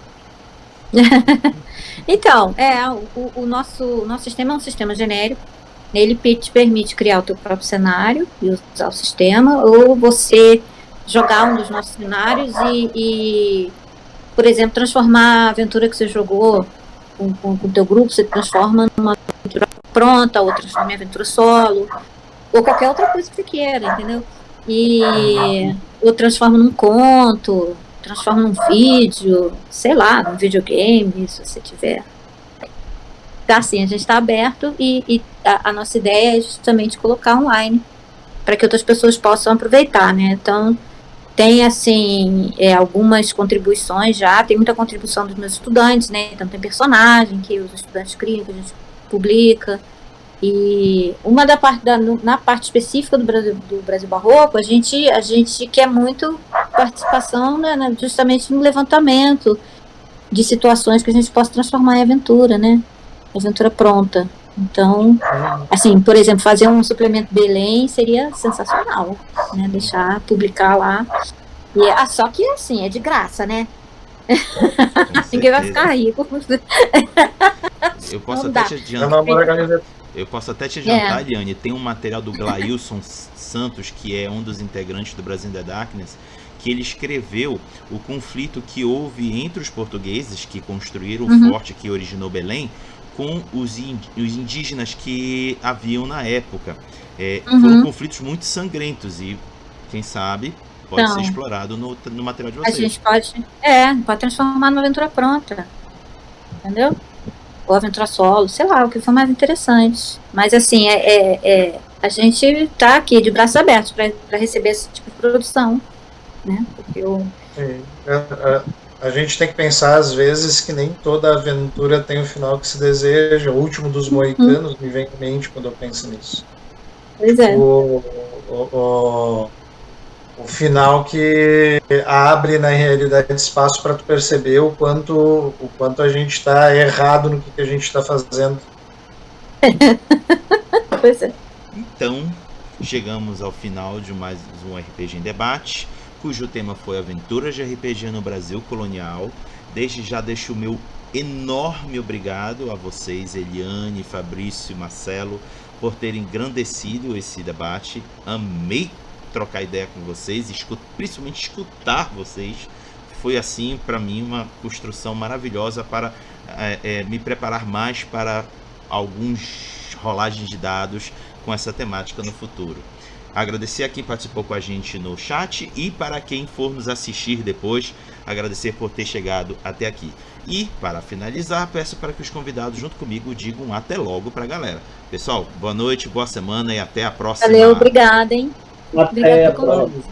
Então, o nosso sistema é um sistema genérico. Ele te permite criar o teu próprio cenário e usar o sistema, ou você jogar um dos nossos cenários e por exemplo, transformar a aventura que você jogou com o teu grupo, você transforma numa aventura pronta, ou transforma em aventura solo, ou qualquer outra coisa que você queira, entendeu? Ou transforma num conto, transforma num vídeo, sei lá, num videogame, se você tiver. Tá, assim, a gente está aberto e a nossa ideia é justamente colocar online para que outras pessoas possam aproveitar, né? Então, tem, assim, algumas contribuições já, tem muita contribuição dos meus estudantes, né? Então, tem personagem que os estudantes criam, que a gente publica. E na parte específica do Brasil Barroco, a gente quer muito participação, né, justamente no levantamento de situações que a gente possa transformar em aventura, né? Aventura pronta. Então, assim, por exemplo, fazer um suplemento Belém seria sensacional, né? Deixar publicar lá. Só que, assim, é de graça, né? Ninguém vai ficar rico. Eu posso até te adiantar. Eu posso até te adiantar, Eliane, tem um material do Glailson Santos, que é um dos integrantes do Brasil in the Darkness, que ele escreveu o conflito que houve entre os portugueses que construíram o forte que originou Belém com os indígenas que haviam na época. Foram conflitos muito sangrentos e, quem sabe, pode ser explorado no material de vocês. A gente pode transformar numa aventura pronta, entendeu? Ou aventura solo, sei lá, o que for mais interessante. Mas assim, a gente tá aqui de braços abertos para receber esse tipo de produção, né? Porque a gente tem que pensar, às vezes, que nem toda aventura tem o final que se deseja. O Último dos Moicanos me vem em mente quando eu penso nisso. Pois é. O final que abre, na realidade, espaço para tu perceber o quanto a gente está errado no que a gente está fazendo. Pois é. Então, chegamos ao final de mais um RPG em Debate, cujo tema foi Aventuras de RPG no Brasil Colonial. Desde já deixo o meu enorme obrigado a vocês, Eliane, Fabrício e Marcelo, por terem engrandecido esse debate. Amei trocar ideia com vocês, principalmente escutar vocês. Foi assim, para mim, uma construção maravilhosa para me preparar mais para alguns rolagens de dados com essa temática no futuro. Agradecer a quem participou com a gente no chat e para quem for nos assistir depois, agradecer por ter chegado até aqui. E, para finalizar, peço para que os convidados junto comigo digam até logo para a galera. Pessoal, boa noite, boa semana e até a próxima. Valeu, obrigada, hein? Até a próxima.